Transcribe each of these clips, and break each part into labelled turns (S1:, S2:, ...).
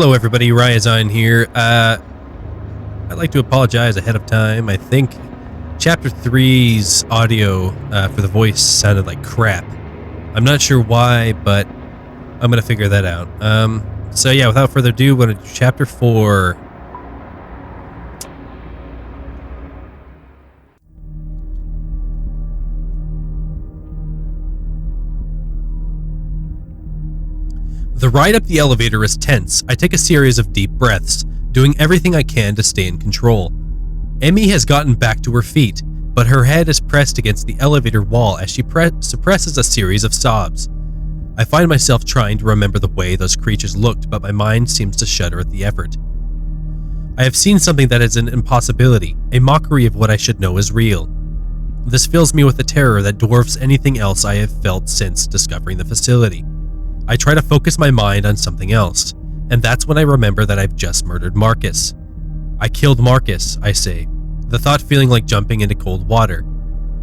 S1: Hello everybody, Ryazine here. I'd like to apologize ahead of time. I think Chapter 3's audio for the voice sounded like crap. I'm not sure why, but I'm going to figure that out. So yeah, without further ado, we're going to do Chapter 4. The ride up the elevator is tense. I take a series of deep breaths, doing everything I can to stay in control. Emmy has gotten back to her feet, but her head is pressed against the elevator wall as she suppresses a series of sobs. I find myself trying to remember the way those creatures looked, but my mind seems to shudder at the effort. I have seen something that is an impossibility, a mockery of what I should know is real. This fills me with a terror that dwarfs anything else I have felt since discovering the facility. I try to focus my mind on something else, and that's when I remember that I've just murdered Marcus. I killed Marcus, I say, the thought feeling like jumping into cold water.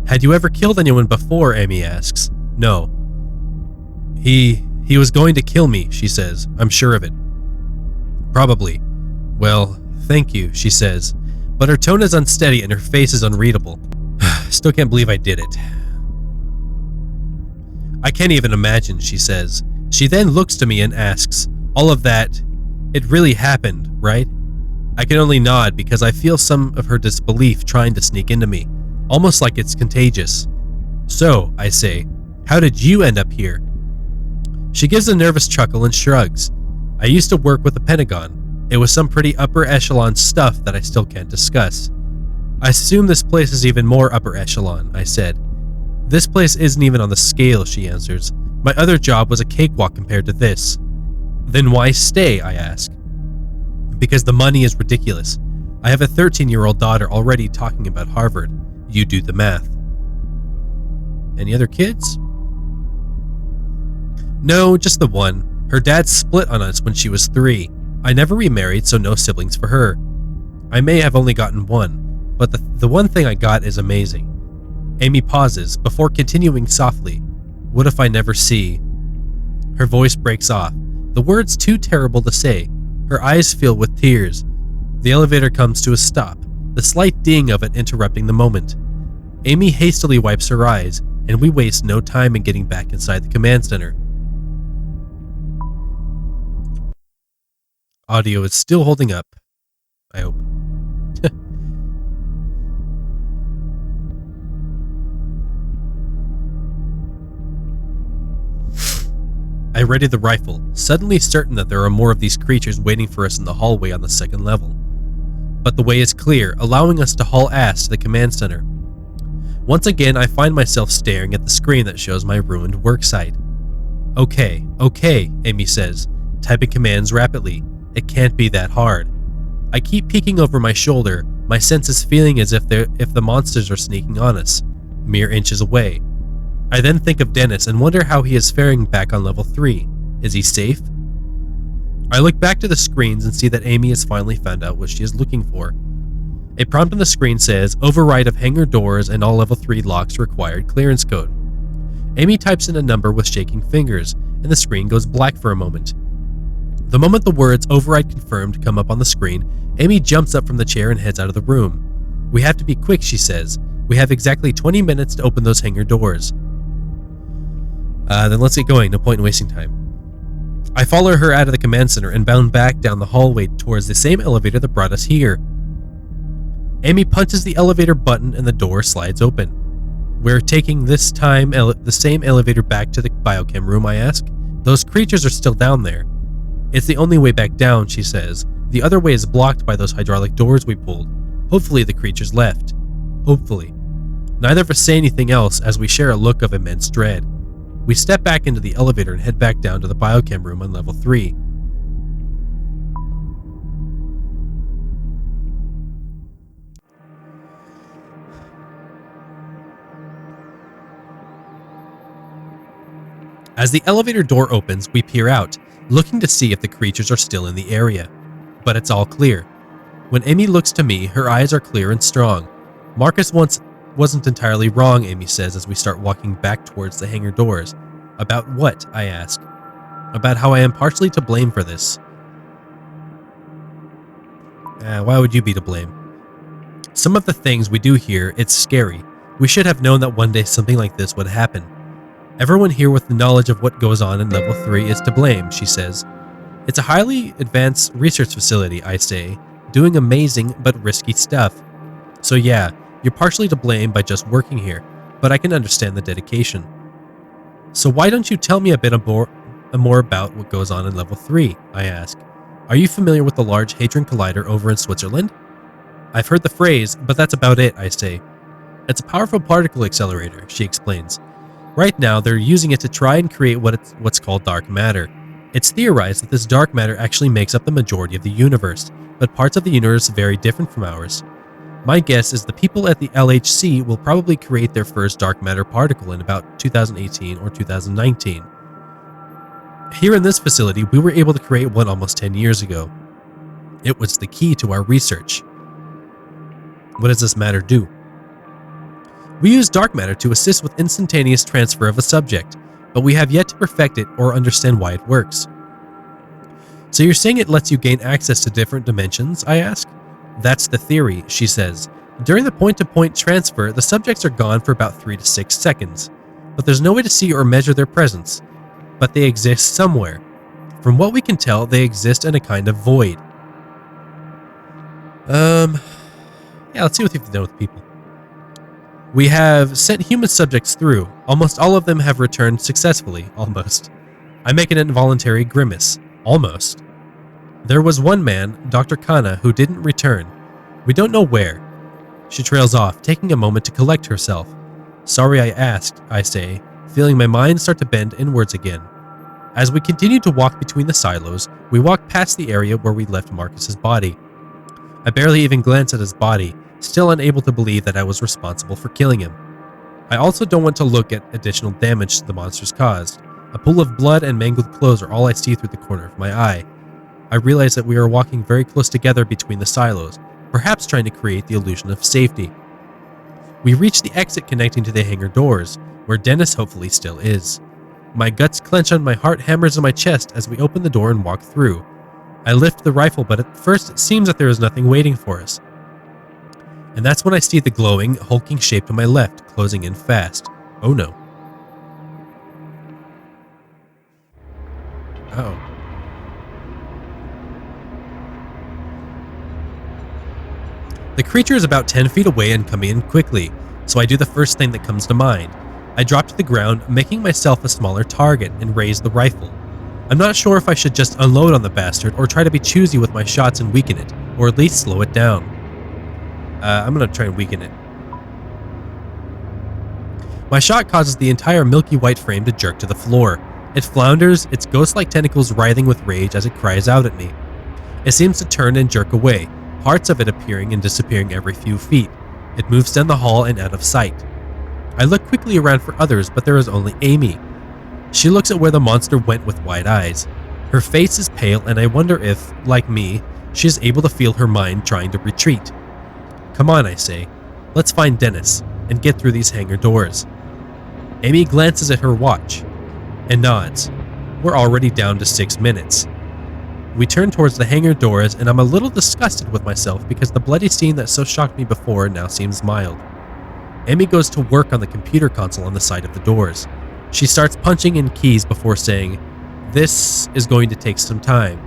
S1: Had you ever killed anyone before, Amy asks. No. He was going to kill me, she says. I'm sure of it. Probably. Well, thank you, she says, but her tone is unsteady and her face is unreadable. Still can't believe I did it. I can't even imagine, she says. She then looks to me and asks, all of that, it really happened, right? I can only nod because I feel some of her disbelief trying to sneak into me, almost like it's contagious. So, I say, how did you end up here? She gives a nervous chuckle and shrugs. I used to work with the Pentagon. It was some pretty upper echelon stuff that I still can't discuss. I assume this place is even more upper echelon, I said. This place isn't even on the scale, she answers. My other job was a cakewalk compared to this. Then why stay, I ask. Because the money is ridiculous. I have a 13-year-old daughter already talking about Harvard. You do the math. Any other kids? No, just the one. Her dad split on us when she was 3. I never remarried, so no siblings for her. I may have only gotten one, but the one thing I got is amazing. Amy pauses, before continuing softly. What if I never see? Her voice breaks off. The words too terrible to say. Her eyes fill with tears. The elevator comes to a stop, the slight ding of it interrupting the moment. Amy hastily wipes her eyes, and we waste no time in getting back inside the command center. Audio is still holding up. I hope. I ready the rifle, suddenly certain that there are more of these creatures waiting for us in the hallway on the second level. But the way is clear, allowing us to haul ass to the command center. Once again, I find myself staring at the screen that shows my ruined worksite. Okay, Amy says, typing commands rapidly. It can't be that hard. I keep peeking over my shoulder, my senses feeling as if the monsters are sneaking on us, mere inches away. I then think of Dennis and wonder how he is faring back on level 3. Is he safe? I look back to the screens and see that Amy has finally found out what she is looking for. A prompt on the screen says, override of hangar doors and all level 3 locks required clearance code. Amy types in a number with shaking fingers, and the screen goes black for a moment. The moment the words override confirmed come up on the screen, Amy jumps up from the chair and heads out of the room. We have to be quick, she says. We have exactly 20 minutes to open those hangar doors. Then let's get going, no point in wasting time. I follow her out of the command center and bound back down the hallway towards the same elevator that brought us here. Amy punches the elevator button and the door slides open. We're taking this time the same elevator back to the biochem room, I ask. Those creatures are still down there. It's the only way back down, she says. The other way is blocked by those hydraulic doors we pulled. Hopefully the creatures left. Hopefully. Neither of us say anything else as we share a look of immense dread. We step back into the elevator and head back down to the biochem room on level 3. As the elevator door opens, we peer out, looking to see if the creatures are still in the area. But it's all clear. When Amy looks to me, her eyes are clear and strong. Marcus wasn't entirely wrong, Amy says as we start walking back towards the hangar doors. About what? I ask. About how I am partially to blame for this. Why would you be to blame? Some of the things we do here, it's scary. We should have known that one day something like this would happen. Everyone here with the knowledge of what goes on in level 3 is to blame, she says. It's a highly advanced research facility, I say, doing amazing but risky stuff. So yeah, you're partially to blame by just working here, but I can understand the dedication. So why don't you tell me a bit more about what goes on in level 3, I ask. Are you familiar with the Large Hadron Collider over in Switzerland? I've heard the phrase, but that's about it, I say. It's a powerful particle accelerator, she explains. Right now, they're using it to try and create what's called dark matter. It's theorized that this dark matter actually makes up the majority of the universe, but parts of the universe are very different from ours. My guess is the people at the LHC will probably create their first dark matter particle in about 2018 or 2019. Here in this facility, we were able to create one almost 10 years ago. It was the key to our research. What does this matter do? We use dark matter to assist with instantaneous transfer of a subject, but we have yet to perfect it or understand why it works. So you're saying it lets you gain access to different dimensions, I ask? That's the theory, she says. During the point-to-point transfer, the subjects are gone for about 3 to 6 seconds, but there's no way to see or measure their presence. But they exist somewhere. From what we can tell, they exist in a kind of void. Yeah, let's see what you've done with people. We have sent human subjects through. Almost all of them have returned successfully, almost. I make an involuntary grimace. Almost. There was one man, Dr. Kana, who didn't return. We don't know where. She trails off, taking a moment to collect herself. Sorry I asked, I say, feeling my mind start to bend inwards again. As we continue to walk between the silos, we walk past the area where we left Marcus's body. I barely even glance at his body, still unable to believe that I was responsible for killing him. I also don't want to look at additional damage the monsters caused. A pool of blood and mangled clothes are all I see through the corner of my eye. I realize that we are walking very close together between the silos, perhaps trying to create the illusion of safety. We reach the exit connecting to the hangar doors, where Dennis hopefully still is. My guts clench and my heart hammers in my chest as we open the door and walk through. I lift the rifle, but at first it seems that there is nothing waiting for us. And that's when I see the glowing, hulking shape to my left, closing in fast. Oh no. Uh-oh. The creature is about 10 feet away and coming in quickly, so I do the first thing that comes to mind. I drop to the ground, making myself a smaller target, and raise the rifle. I'm not sure if I should just unload on the bastard or try to be choosy with my shots and weaken it, or at least slow it down. I'm gonna try and weaken it. My shot causes the entire milky white frame to jerk to the floor. It flounders, its ghost-like tentacles writhing with rage as it cries out at me. It seems to turn and jerk away, parts of it appearing and disappearing every few feet. It moves down the hall and out of sight. I look quickly around for others, but there is only Amy. She looks at where the monster went with wide eyes. Her face is pale, and I wonder if, like me, she is able to feel her mind trying to retreat. Come on, I say. Let's find Dennis, and get through these hangar doors. Amy glances at her watch, and nods. We're already down to 6 minutes. We turn towards the hangar doors, and I'm a little disgusted with myself because the bloody scene that so shocked me before now seems mild. Amy goes to work on the computer console on the side of the doors. She starts punching in keys before saying, "This is going to take some time."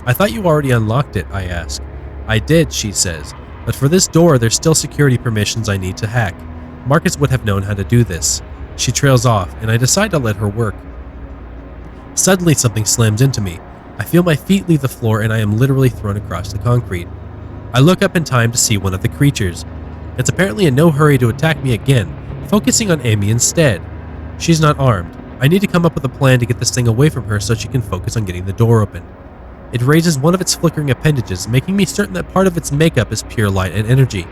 S1: "I thought you already unlocked it," I ask. "I did," she says, "but for this door there's still security permissions I need to hack. Marcus would have known how to do this." She trails off, and I decide to let her work. Suddenly something slams into me. I feel my feet leave the floor and I am literally thrown across the concrete. I look up in time to see one of the creatures. It's apparently in no hurry to attack me again, focusing on Amy instead. She's not armed. I need to come up with a plan to get this thing away from her so she can focus on getting the door open. It raises one of its flickering appendages, making me certain that part of its makeup is pure light and energy.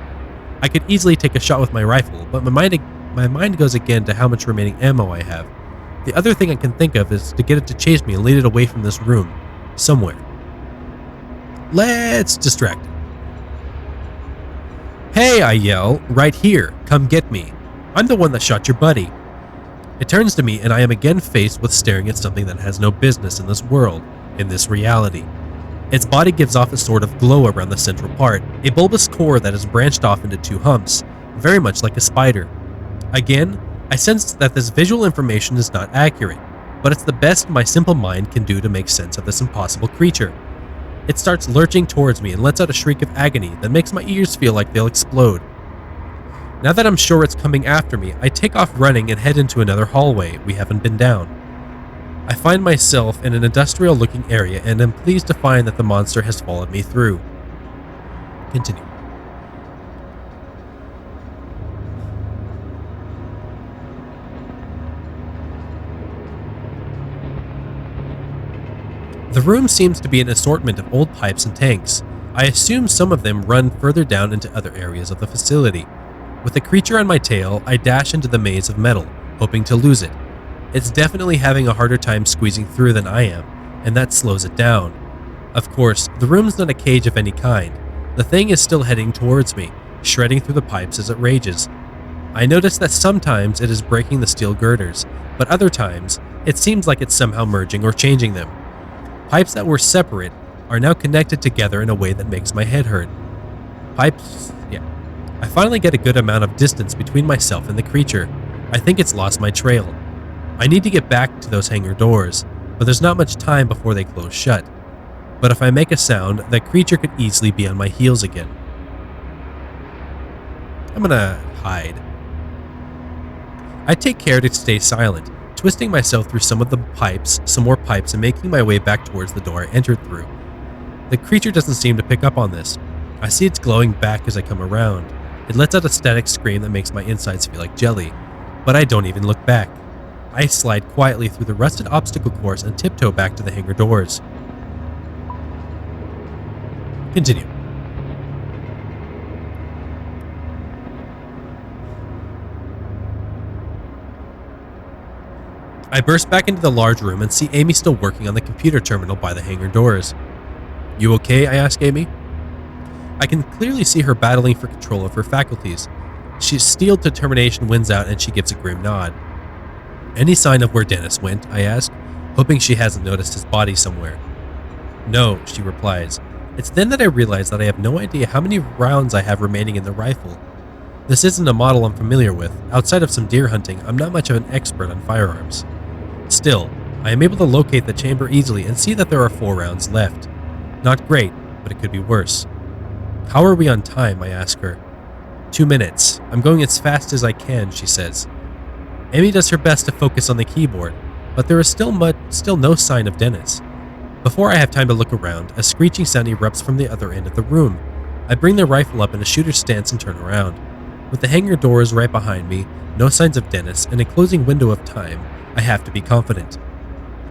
S1: I could easily take a shot with my rifle, but my mind goes again to how much remaining ammo I have. The other thing I can think of is to get it to chase me and lead it away from this room. Somewhere. Let's distract it. "Hey," I yell, "right here, come get me. I'm the one that shot your buddy." It turns to me and I am again faced with staring at something that has no business in this world, in this reality. Its body gives off a sort of glow around the central part, a bulbous core that is branched off into two humps, very much like a spider. Again, I sense that this visual information is not accurate, but it's the best my simple mind can do to make sense of this impossible creature. It starts lurching towards me and lets out a shriek of agony that makes my ears feel like they'll explode. Now that I'm sure it's coming after me, I take off running and head into another hallway we haven't been down. I find myself in an industrial-looking area and am pleased to find that the monster has followed me through. Continue. The room seems to be an assortment of old pipes and tanks. I assume some of them run further down into other areas of the facility. With the creature on my tail, I dash into the maze of metal, hoping to lose it. It's definitely having a harder time squeezing through than I am, and that slows it down. Of course, the room's not a cage of any kind. The thing is still heading towards me, shredding through the pipes as it rages. I notice that sometimes it is breaking the steel girders, but other times, it seems like it's somehow merging or changing them. Pipes that were separate are now connected together in a way that makes my head hurt. I finally get a good amount of distance between myself and the creature. I think it's lost my trail. I need to get back to those hangar doors, but there's not much time before they close shut. But if I make a sound, that creature could easily be on my heels again. I'm gonna hide. I take care to stay silent, twisting myself through some more pipes, and making my way back towards the door I entered through. The creature doesn't seem to pick up on this. I see it's glowing back as I come around. It lets out a static scream that makes my insides feel like jelly, but I don't even look back. I slide quietly through the rusted obstacle course and tiptoe back to the hangar doors. Continue. I burst back into the large room and see Amy still working on the computer terminal by the hangar doors. "You okay?" I ask Amy. I can clearly see her battling for control of her faculties. She's steeled determination wins out and she gives a grim nod. "Any sign of where Dennis went?" I ask, hoping she hasn't noticed his body somewhere. "No," she replies. It's then that I realize that I have no idea how many rounds I have remaining in the rifle. This isn't a model I'm familiar with. Outside of some deer hunting, I'm not much of an expert on firearms. Still, I am able to locate the chamber easily and see that there are 4 rounds left. Not great, but it could be worse. "How are we on time?" I ask her. 2 minutes. I'm going as fast as I can," she says. Amy does her best to focus on the keyboard, but there is still no sign of Dennis. Before I have time to look around, a screeching sound erupts from the other end of the room. I bring the rifle up in a shooter's stance and turn around. With the hangar doors right behind me, no signs of Dennis, and a closing window of time, I have to be confident.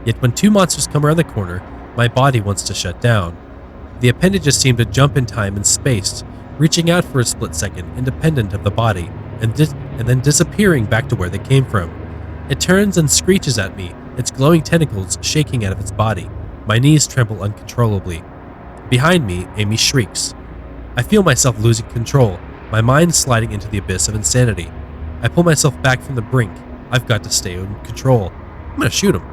S1: Yet when 2 monsters come around the corner, my body wants to shut down. The appendages seem to jump in time and space, reaching out for a split second, independent of the body, and then disappearing back to where they came from. It turns and screeches at me, its glowing tentacles shaking out of its body. My knees tremble uncontrollably. Behind me, Amy shrieks. I feel myself losing control, my mind sliding into the abyss of insanity. I pull myself back from the brink. I've got to stay in control. I'm gonna shoot him.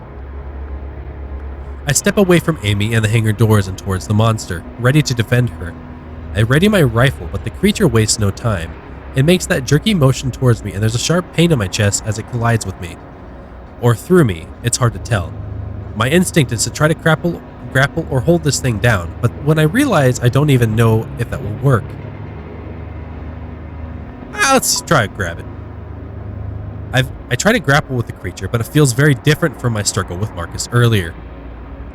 S1: I step away from Amy and the hangar doors and towards the monster, ready to defend her. I ready my rifle, but the creature wastes no time. It makes that jerky motion towards me, and there's a sharp pain in my chest as it collides with me. Or through me, it's hard to tell. My instinct is to try to grapple or hold this thing down, but when I realize I don't even know if that will work. Let's try to grab it. I try to grapple with the creature, but it feels very different from my struggle with Marcus earlier.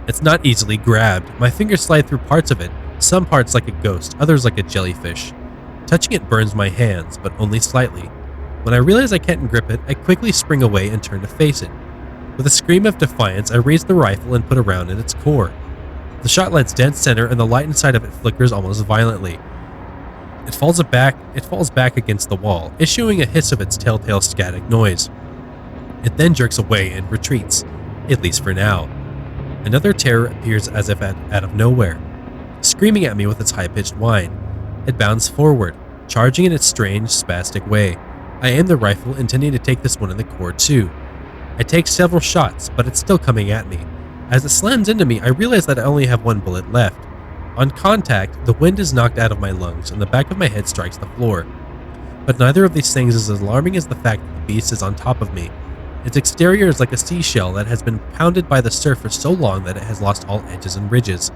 S1: It's not easily grabbed. My fingers slide through parts of it, some parts like a ghost, others like a jellyfish. Touching it burns my hands, but only slightly. When I realize I can't grip it, I quickly spring away and turn to face it. With a scream of defiance, I raise the rifle and put a round in its core. The shot lands dead center and the light inside of it flickers almost violently. It falls back against the wall, issuing a hiss of its telltale static noise. It then jerks away and retreats, at least for now. Another terror appears as if out of nowhere, screaming at me with its high-pitched whine. It bounds forward, charging in its strange, spastic way. I aim the rifle, intending to take this one in the core too. I take several shots, but it's still coming at me. As it slams into me, I realize that I only have 1 bullet left. On contact, the wind is knocked out of my lungs and the back of my head strikes the floor. But neither of these things is as alarming as the fact that the beast is on top of me. Its exterior is like a seashell that has been pounded by the surf for so long that it has lost all edges and ridges.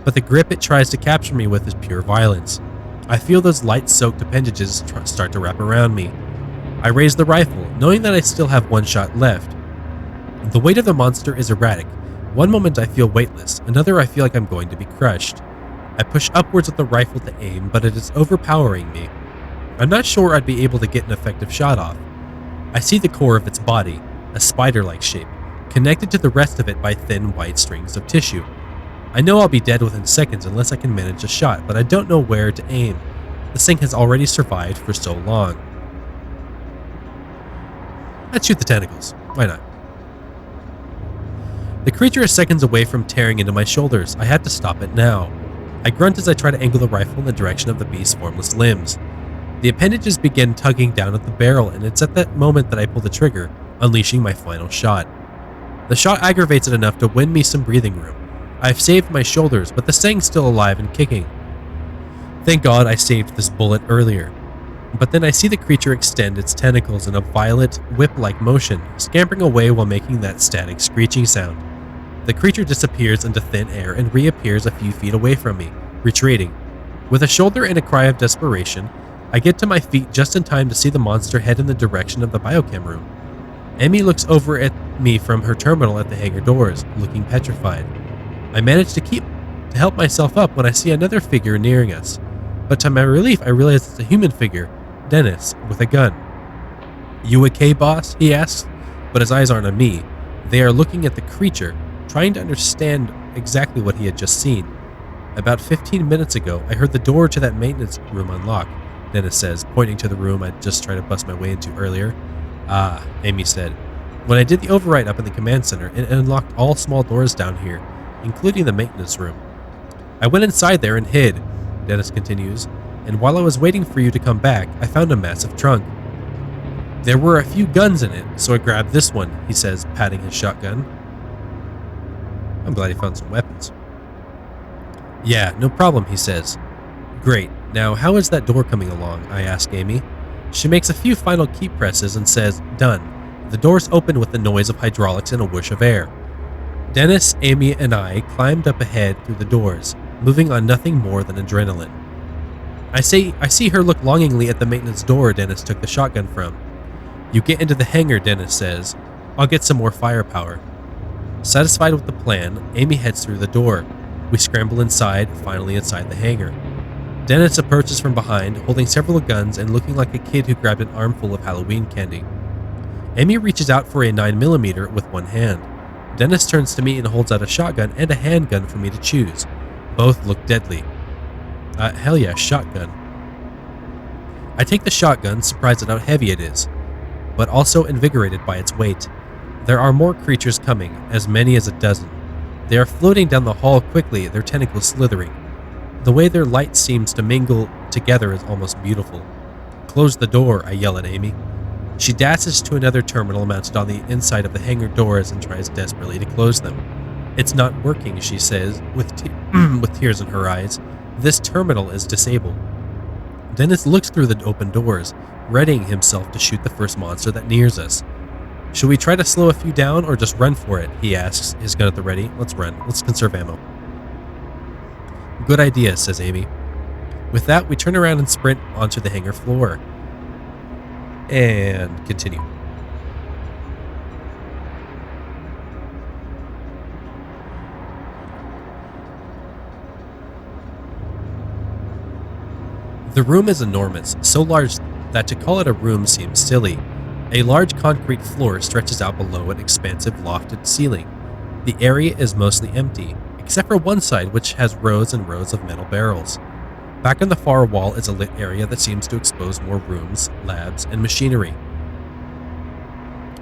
S1: But the grip it tries to capture me with is pure violence. I feel those light-soaked appendages start to wrap around me. I raise the rifle, knowing that I still have one shot left. The weight of the monster is erratic. One moment I feel weightless, another I feel like I'm going to be crushed. I push upwards with the rifle to aim, but it is overpowering me. I'm not sure I'd be able to get an effective shot off. I see the core of its body, a spider-like shape, connected to the rest of it by thin white strings of tissue. I know I'll be dead within seconds unless I can manage a shot, but I don't know where to aim. This thing has already survived for so long. I'd shoot the tentacles. Why not? The creature is seconds away from tearing into my shoulders. I have to stop it now. I grunt as I try to angle the rifle in the direction of the beast's formless limbs. The appendages begin tugging down at the barrel, and it's at that moment that I pull the trigger, unleashing my final shot. The shot aggravates it enough to win me some breathing room. I've saved my shoulders, but the thing's still alive and kicking. Thank God I saved this bullet earlier. But then I see the creature extend its tentacles in a violent, whip-like motion, scampering away while making that static screeching sound. The creature disappears into thin air and reappears a few feet away from me, retreating. With a shoulder and a cry of desperation, I get to my feet just in time to see the monster head in the direction of the biochem room. Emmy looks over at me from her terminal at the hangar doors, looking petrified. I manage to help myself up when I see another figure nearing us. But to my relief, I realize it's a human figure, Dennis, with a gun. "You okay, boss?" he asks, but his eyes aren't on me. They are looking at the creature, trying to understand exactly what he had just seen. "About 15 minutes ago, I heard the door to that maintenance room unlock," Dennis says, pointing to the room I'd just tried to bust my way into earlier. "Ah," Amy said. "When I did the override up in the command center, it unlocked all small doors down here, including the maintenance room. I went inside there and hid," Dennis continues, "and while I was waiting for you to come back, I found a massive trunk. There were a few guns in it, so I grabbed this one," he says, patting his shotgun. I'm glad he found some weapons. "Yeah, no problem," he says. "Great. Now, how is that door coming along?" I ask Amy. She makes a few final key presses and says, "Done." The doors open with the noise of hydraulics and a whoosh of air. Dennis, Amy, and I climbed up ahead through the doors, moving on nothing more than adrenaline. I see her look longingly at the maintenance door Dennis took the shotgun from. "You get into the hangar," Dennis says. "I'll get some more firepower." Satisfied with the plan, Amy heads through the door. We scramble inside, finally inside the hangar. Dennis approaches from behind, holding several guns and looking like a kid who grabbed an armful of Halloween candy. Amy reaches out for a 9mm with one hand. Dennis turns to me and holds out a shotgun and a handgun for me to choose. Both look deadly. Hell yeah, shotgun. I take the shotgun, surprised at how heavy it is, but also invigorated by its weight. There are more creatures coming, as many as a dozen. They are floating down the hall quickly, their tentacles slithering. The way their light seems to mingle together is almost beautiful. "Close the door," I yell at Amy. She dashes to another terminal mounted on the inside of the hangar doors and tries desperately to close them. "It's not working," she says, with tears in her eyes. "This terminal is disabled." Dennis looks through the open doors, readying himself to shoot the first monster that nears us. "Should we try to slow a few down or just run for it?" he asks, his gun at the ready. "Let's run. Let's conserve ammo." "Good idea," says Amy. With that, we turn around and sprint onto the hangar floor. And continue. The room is enormous, so large that to call it a room seems silly. A large concrete floor stretches out below an expansive lofted ceiling. The area is mostly empty, except for one side which has rows and rows of metal barrels. Back on the far wall is a lit area that seems to expose more rooms, labs, and machinery.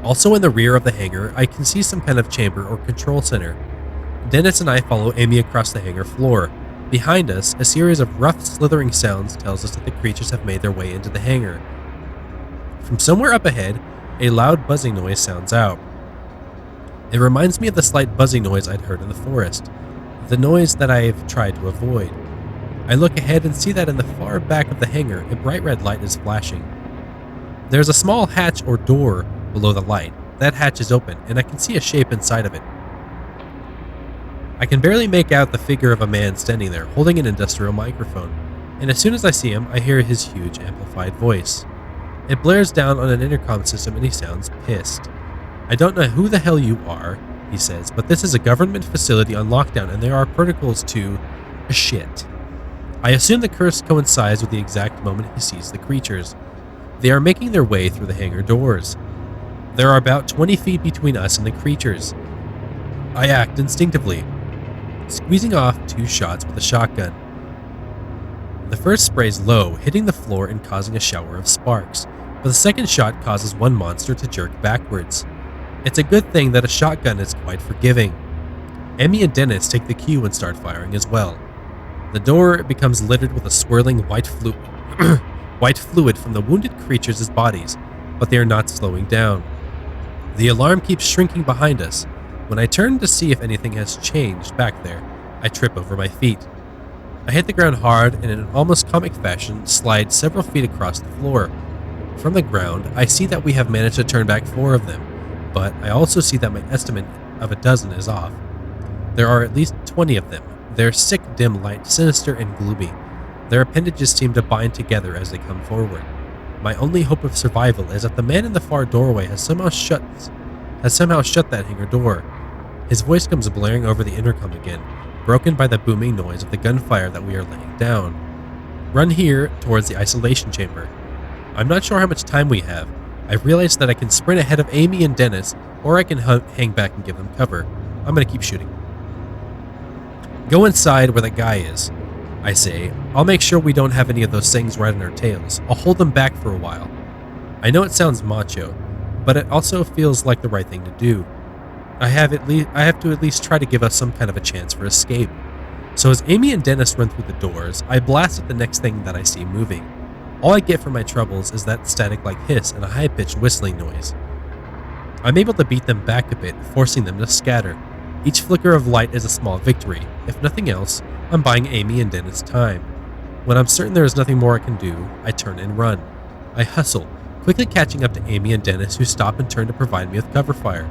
S1: Also in the rear of the hangar, I can see some kind of chamber or control center. Dennis and I follow Amy across the hangar floor. Behind us, a series of rough, slithering sounds tells us that the creatures have made their way into the hangar. From somewhere up ahead, a loud buzzing noise sounds out. It reminds me of the slight buzzing noise I'd heard in the forest. the noise that I've tried to avoid. I look ahead and see that in the far back of the hangar, a bright red light is flashing. There's a small hatch or door below the light. That hatch is open, and I can see a shape inside of it. I can barely make out the figure of a man standing there, holding an industrial microphone, and as soon as I see him, I hear his huge amplified voice. It blares down on an intercom system and he sounds pissed. "I don't know who the hell you are," he says, "but this is a government facility on lockdown and there are protocols to... shit." I assume the curse coincides with the exact moment he sees the creatures. They are making their way through the hangar doors. There are about 20 feet between us and the creatures. I act instinctively, squeezing off 2 shots with a shotgun. The first sprays low, hitting the floor and causing a shower of sparks, but the second shot causes one monster to jerk backwards. It's a good thing that a shotgun is quite forgiving. Emmy and Dennis take the cue and start firing as well. The door becomes littered with a swirling white fluid from the wounded creatures' bodies, but they are not slowing down. The alarm keeps shrinking behind us. When I turn to see if anything has changed back there, I trip over my feet. I hit the ground hard and in an almost comic fashion slide several feet across the floor. From the ground, I see that we have managed to turn back 4 of them, but I also see that my estimate of a dozen is off. There are at least 20 of them. Their sick dim light, sinister and gloomy. Their appendages seem to bind together as they come forward. My only hope of survival is that the man in the far doorway has somehow shut that hangar door. His voice comes blaring over the intercom again, broken by the booming noise of the gunfire that we are laying down. "Run here towards the isolation chamber." I'm not sure how much time we have. I realize that I can sprint ahead of Amy and Dennis, or I can hang back and give them cover. I'm gonna keep shooting. "Go inside where that guy is," I say. "I'll make sure we don't have any of those things right on our tails. I'll hold them back for a while." I know it sounds macho, but it also feels like the right thing to do. I have to at least try to give us some kind of a chance for escape. So as Amy and Dennis run through the doors, I blast at the next thing that I see moving. All I get for my troubles is that static-like hiss and a high-pitched whistling noise. I'm able to beat them back a bit, forcing them to scatter. Each flicker of light is a small victory. If nothing else, I'm buying Amy and Dennis time. When I'm certain there is nothing more I can do, I turn and run. I hustle, quickly catching up to Amy and Dennis, who stop and turn to provide me with cover fire.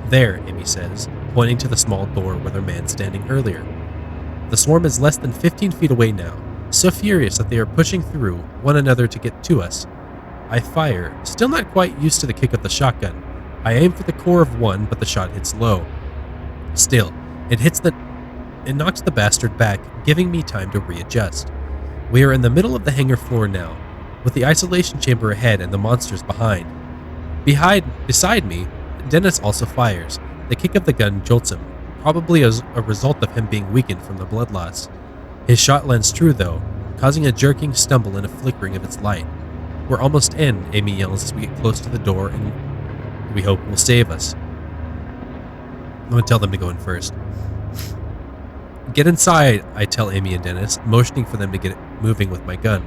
S1: "There," Amy says, pointing to the small door where their man standing earlier. The swarm is less than 15 feet away now, so furious that they are pushing through one another to get to us. I fire, still not quite used to the kick of the shotgun. I aim for the core of one, but the shot hits low. Still, it knocks the bastard back, giving me time to readjust. We are in the middle of the hangar floor now, with the isolation chamber ahead and the monsters behind. Beside me, Dennis also fires. The kick of the gun jolts him, probably as a result of him being weakened from the blood loss. His shot lands true though, causing a jerking stumble and a flickering of its light. "We're almost in," Amy yells as we get close to the door, and we hope will save us. I'm going to tell them to go in first. "Get inside," I tell Amy and Dennis, motioning for them to get moving with my gun.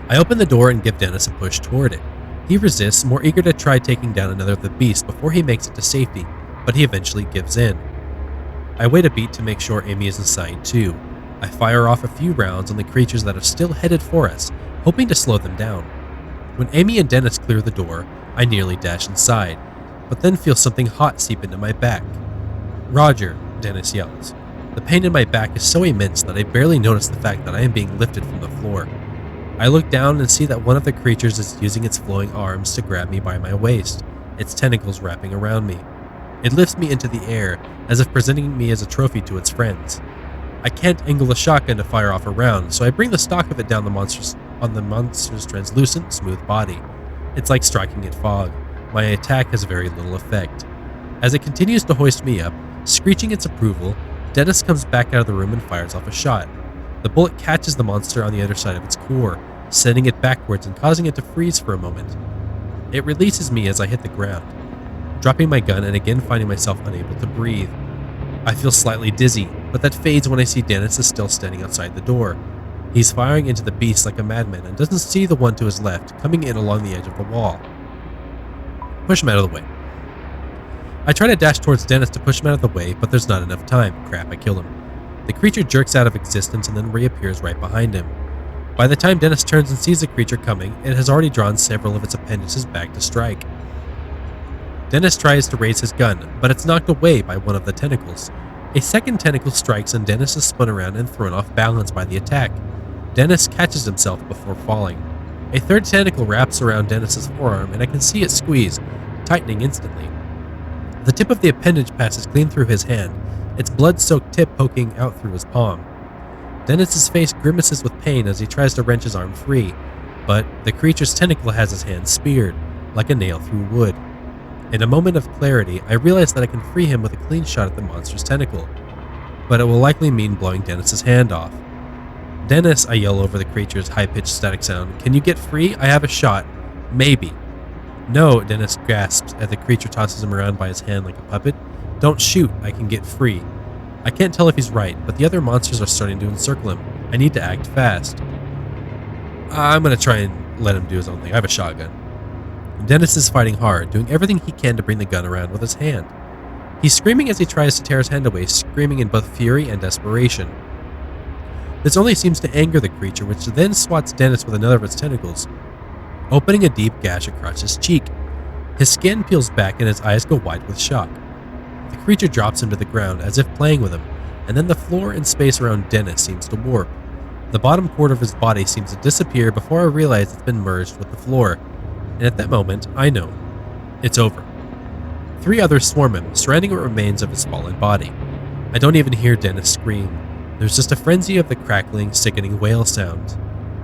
S1: I open the door and give Dennis a push toward it. He resists, more eager to try taking down another of the beasts before he makes it to safety, but he eventually gives in. I wait a beat to make sure Amy is inside too. I fire off a few rounds on the creatures that are still headed for us, hoping to slow them down. When Amy and Dennis clear the door, I nearly dash inside, but then feel something hot seep into my back. "Roger," Dennis yells. The pain in my back is so immense that I barely notice the fact that I am being lifted from the floor. I look down and see that one of the creatures is using its flowing arms to grab me by my waist, its tentacles wrapping around me. It lifts me into the air, as if presenting me as a trophy to its friends. I can't angle a shotgun to fire off a round, so I bring the stock of it down on the monster's translucent, smooth body. It's like striking at fog. My attack has very little effect. As it continues to hoist me up, screeching its approval, Dennis comes back out of the room and fires off a shot. The bullet catches the monster on the other side of its core, sending it backwards and causing it to freeze for a moment. It releases me as I hit the ground, dropping my gun and again finding myself unable to breathe. I feel slightly dizzy, but that fades when I see Dennis is still standing outside the door. He's firing into the beast like a madman and doesn't see the one to his left coming in along the edge of the wall. Push him out of the way. I try to dash towards Dennis to push him out of the way, but there's not enough time. Crap, I kill him. The creature jerks out of existence and then reappears right behind him. By the time Dennis turns and sees the creature coming, it has already drawn several of its appendages back to strike. Dennis tries to raise his gun, but it's knocked away by one of the tentacles. A second tentacle strikes and Dennis is spun around and thrown off balance by the attack. Dennis catches himself before falling. A third tentacle wraps around Dennis's forearm and I can see it squeeze, tightening instantly. The tip of the appendage passes clean through his hand, its blood-soaked tip poking out through his palm. Dennis's face grimaces with pain as he tries to wrench his arm free, but the creature's tentacle has his hand speared, like a nail through wood. In a moment of clarity, I realize that I can free him with a clean shot at the monster's tentacle, but it will likely mean blowing Dennis's hand off. "Dennis," I yell over the creature's high-pitched static sound, "can you get free? I have a shot. Maybe." "No," Dennis gasps as the creature tosses him around by his hand like a puppet. "Don't shoot, I can get free." I can't tell if he's right, but the other monsters are starting to encircle him. I need to act fast. I'm going to try and let him do his own thing. I have a shotgun. Dennis is fighting hard, doing everything he can to bring the gun around with his hand. He's screaming as he tries to tear his hand away, screaming in both fury and desperation. This only seems to anger the creature, which then swats Dennis with another of its tentacles, opening a deep gash across his cheek. His skin peels back and his eyes go wide with shock. The creature drops him to the ground as if playing with him, and then the floor and space around Dennis seems to warp. The bottom quarter of his body seems to disappear before I realize it's been merged with the floor, and at that moment, I know. It's over. 3 others swarm him, surrounding what remains of his fallen body. I don't even hear Dennis scream. There's just a frenzy of the crackling, sickening wail sound.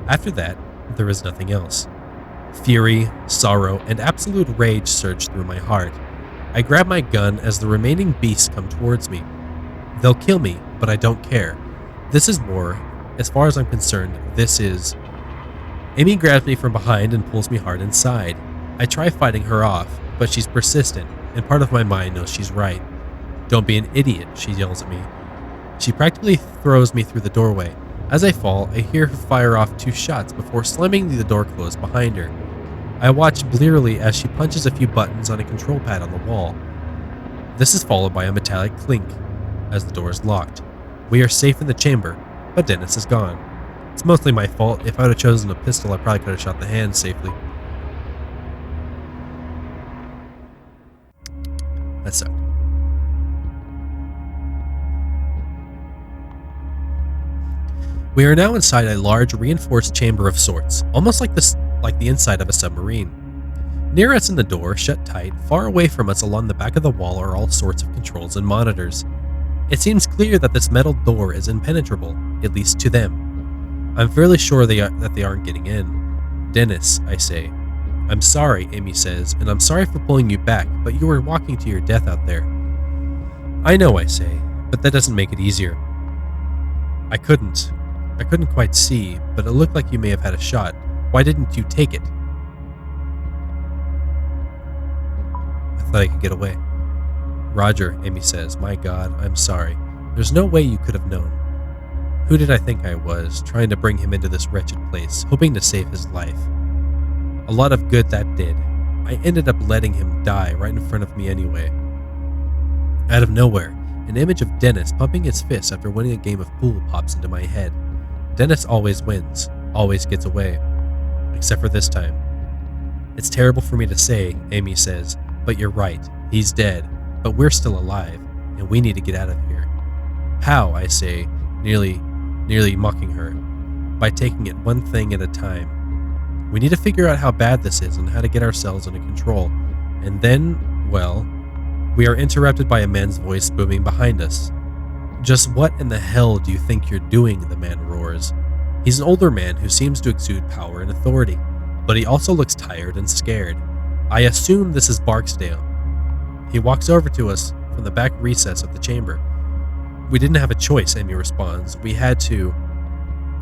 S1: After that, there is nothing else. Fury, sorrow, and absolute rage surge through my heart. I grab my gun as the remaining beasts come towards me. They'll kill me, but I don't care. This is war. As far as I'm concerned, this is... Amy grabs me from behind and pulls me hard inside. I try fighting her off, but she's persistent, and part of my mind knows she's right. "Don't be an idiot," she yells at me. She practically throws me through the doorway. As I fall, I hear her fire off 2 shots before slamming the door closed behind her. I watch blearily as she punches a few buttons on a control pad on the wall. This is followed by a metallic clink as the door is locked. We are safe in the chamber, but Dennis is gone. It's mostly my fault. If I would have chosen a pistol, I probably could have shot the hand safely. That sucked. We are now inside a large, reinforced chamber of sorts, almost like the inside of a submarine. Near us in the door, shut tight, far away from us along the back of the wall are all sorts of controls and monitors. It seems clear that this metal door is impenetrable, at least to them. I'm fairly sure that they aren't getting in. "Dennis," I say. "I'm sorry," Amy says, "and I'm sorry for pulling you back, but you were walking to your death out there." "I know," I say, "but that doesn't make it easier." I couldn't quite see, but it looked like you may have had a shot. Why didn't you take it?" "I thought I could get away." "Roger," Amy says, "my God, I'm sorry. There's no way you could have known. Who did I think I was, trying to bring him into this wretched place, hoping to save his life? A lot of good that did. I ended up letting him die right in front of me anyway." Out of nowhere, an image of Dennis pumping his fist after winning a game of pool pops into my head. Dennis always wins, always gets away. Except for this time. "It's terrible for me to say," Amy says, "but you're right. He's dead, but we're still alive, and we need to get out of here." "How?" I say, nearly mocking her. "By taking it one thing at a time. We need to figure out how bad this is and how to get ourselves under control. And then, well..." We are interrupted by a man's voice booming behind us. "Just what in the hell do you think you're doing?" the man roars. He's an older man who seems to exude power and authority, but he also looks tired and scared. I assume this is Barksdale. He walks over to us from the back recess of the chamber. "We didn't have a choice," Amy responds. "We had to."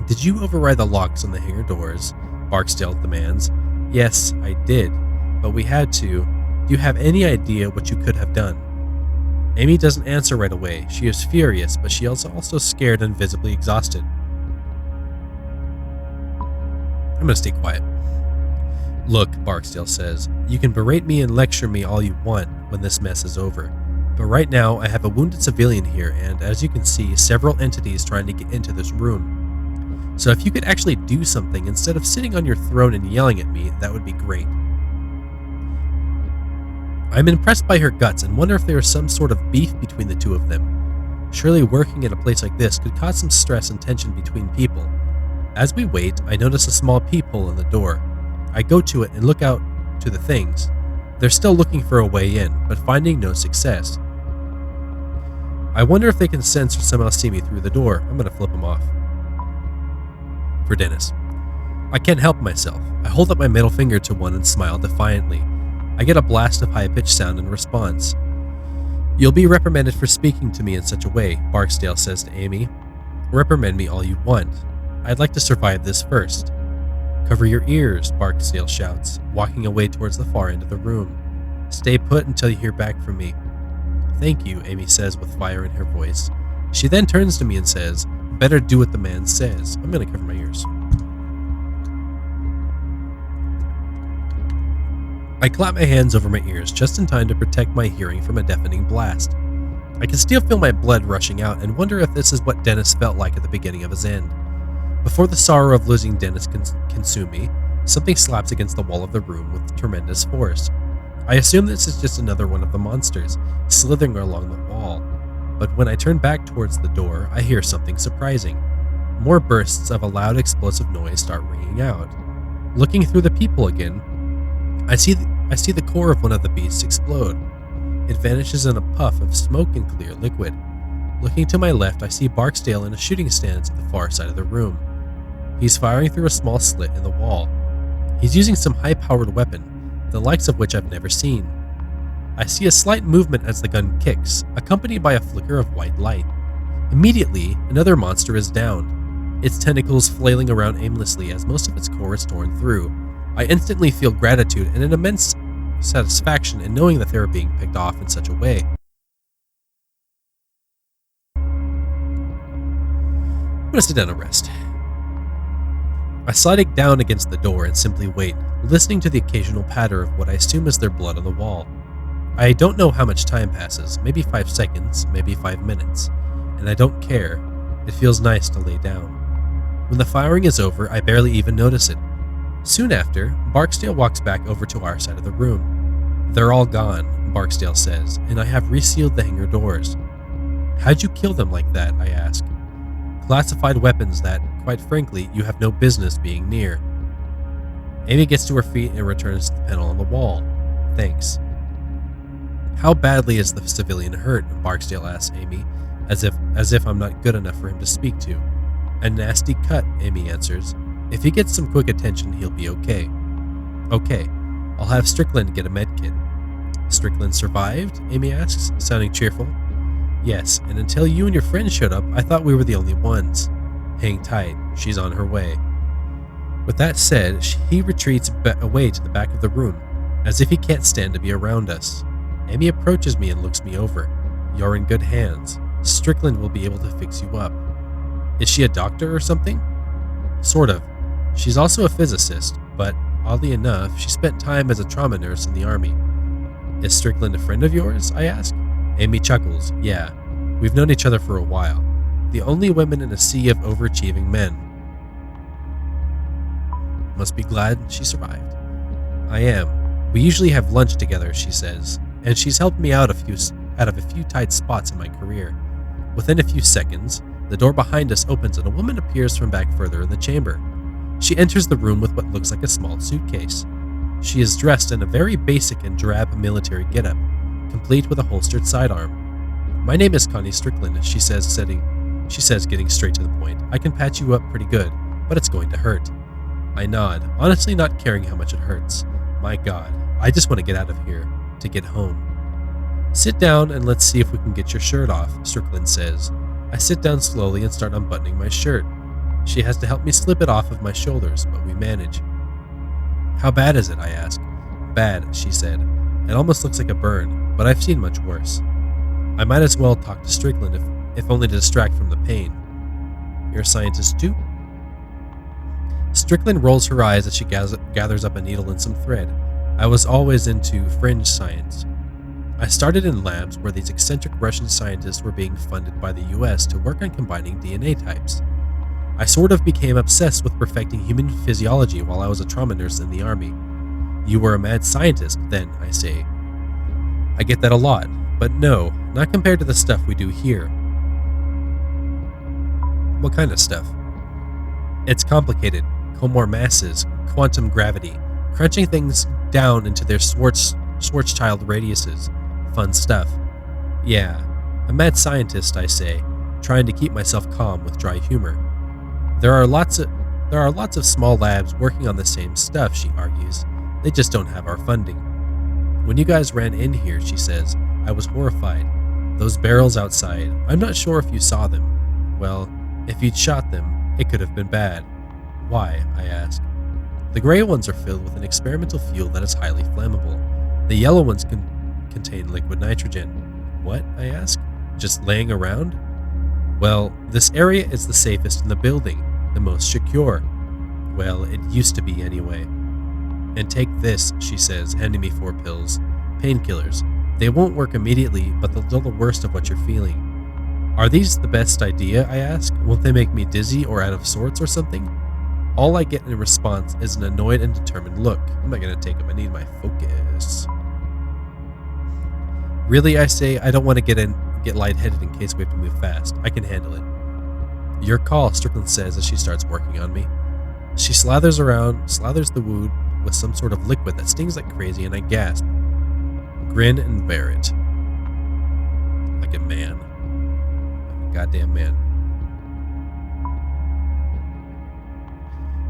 S1: "Did you override the locks on the hangar doors?" Barksdale demands. "Yes, I did, but we had to. Do you have any idea what you could have done?" Amy doesn't answer right away. She is furious, but she is also scared and visibly exhausted. I'm going to stay quiet. Look, Barksdale says, you can berate me and lecture me all you want when this mess is over. But right now, I have a wounded civilian here, and as you can see, several entities trying to get into this room. So if you could actually do something instead of sitting on your throne and yelling at me, that would be great. I'm impressed by her guts and wonder if there is some sort of beef between the two of them. Surely working at a place like this could cause some stress and tension between people. As we wait, I notice a small peephole in the door. I go to it and look out to the things. They're still looking for a way in, but finding no success. I wonder if they can sense or somehow see me through the door. I'm going to flip them off. For Dennis. I can't help myself. I hold up my middle finger to one and smile defiantly. I get a blast of high-pitched sound in response. You'll be reprimanded for speaking to me in such a way, Barksdale says to Amy. Reprimand me all you want. I'd like to survive this first. Cover your ears, Barksdale shouts, walking away towards the far end of the room. Stay put until you hear back from me. Thank you, Amy says with fire in her voice. She then turns to me and says, better do what the man says. I'm going to cover my ears. I clap my hands over my ears just in time to protect my hearing from a deafening blast. I can still feel my blood rushing out and wonder if this is what Dennis felt like at the beginning of his end. Before the sorrow of losing Dennis can consume me, something slaps against the wall of the room with tremendous force. I assume this is just another one of the monsters, slithering along the wall. But when I turn back towards the door, I hear something surprising. More bursts of a loud explosive noise start ringing out. Looking through the peephole again, I see the core of one of the beasts explode. It vanishes in a puff of smoke and clear liquid. Looking to my left, I see Barksdale in a shooting stance at the far side of the room. He's firing through a small slit in the wall. He's using some high-powered weapon, the likes of which I've never seen. I see a slight movement as the gun kicks, accompanied by a flicker of white light. Immediately, another monster is down, its tentacles flailing around aimlessly as most of its core is torn through. I instantly feel gratitude and an immense satisfaction in knowing that they are being picked off in such a way. I'm going to sit down and rest. I slide it down against the door and simply wait, listening to the occasional patter of what I assume is their blood on the wall. I don't know how much time passes, maybe 5 seconds, maybe 5 minutes, and I don't care. It feels nice to lay down. When the firing is over, I barely even notice it. Soon after, Barksdale walks back over to our side of the room. They're all gone, Barksdale says, and I have resealed the hangar doors. How'd you kill them like that, I ask. Classified weapons that, quite frankly, you have no business being near. Amy gets to her feet and returns to the panel on the wall. Thanks. How badly is the civilian hurt? Barksdale asks Amy, as if I'm not good enough for him to speak to. A nasty cut, Amy answers. If he gets some quick attention, he'll be okay. Okay, I'll have Strickland get a medkit. Strickland survived? Amy asks, sounding cheerful. Yes, and until you and your friend showed up, I thought we were the only ones. Hang tight, she's on her way. With that said, he retreats away to the back of the room, as if he can't stand to be around us. Amy approaches me and looks me over. You're in good hands. Strickland will be able to fix you up. Is she a doctor or something? Sort of. She's also a physicist, but oddly enough, she spent time as a trauma nurse in the army. Is Strickland a friend of yours? I ask. Amy chuckles. Yeah, we've known each other for a while. The only women in a sea of overachieving men. Must be glad she survived. I am. We usually have lunch together, she says, and she's helped me out of a few tight spots in my career. Within a few seconds, the door behind us opens and a woman appears from back further in the chamber. She enters the room with what looks like a small suitcase. She is dressed in a very basic and drab military getup, complete with a holstered sidearm. My name is Connie Strickland, she says, getting straight to the point. I can patch you up pretty good, but it's going to hurt. I nod, honestly not caring how much it hurts. My God, I just want to get out of here, to get home. Sit down and let's see if we can get your shirt off, Strickland says. I sit down slowly and start unbuttoning my shirt. She has to help me slip it off of my shoulders, but we manage. How bad is it? I ask. Bad, she said. It almost looks like a burn, but I've seen much worse. I might as well talk to Strickland if only to distract from the pain. You're a scientist too? Strickland rolls her eyes as she gathers up a needle and some thread. I was always into fringe science. I started in labs where these eccentric Russian scientists were being funded by the US to work on combining DNA types. I sort of became obsessed with perfecting human physiology while I was a trauma nurse in the army. You were a mad scientist then, I say. I get that a lot, but no, not compared to the stuff we do here. What kind of stuff? It's complicated. Comor masses, quantum gravity, crunching things down into their Schwarzschild radiuses. Fun stuff. Yeah, a mad scientist, I say, trying to keep myself calm with dry humor. There are lots of small labs working on the same stuff, she argues. They just don't have our funding. When you guys ran in here, she says, I was horrified. Those barrels outside, I'm not sure if you saw them. Well, if you'd shot them, it could have been bad. Why? I ask. The gray ones are filled with an experimental fuel that is highly flammable. The yellow ones contain liquid nitrogen. What? I ask. Just laying around? Well, this area is the safest in the building, the most secure. Well, it used to be anyway. And take this, she says, handing me 4 pills. Painkillers. They won't work immediately, but they'll dull the worst of what you're feeling. Are these the best idea, I ask? Won't they make me dizzy or out of sorts or something? All I get in response is an annoyed and determined look. I'm not going to take them. I need my focus. Really, I say, I don't want to get lightheaded in case we have to move fast. I can handle it. Your call, Strickland says as she starts working on me. She slathers the wound with some sort of liquid that stings like crazy, and I gasp. Grin and bear it. Like a man. Like a goddamn man.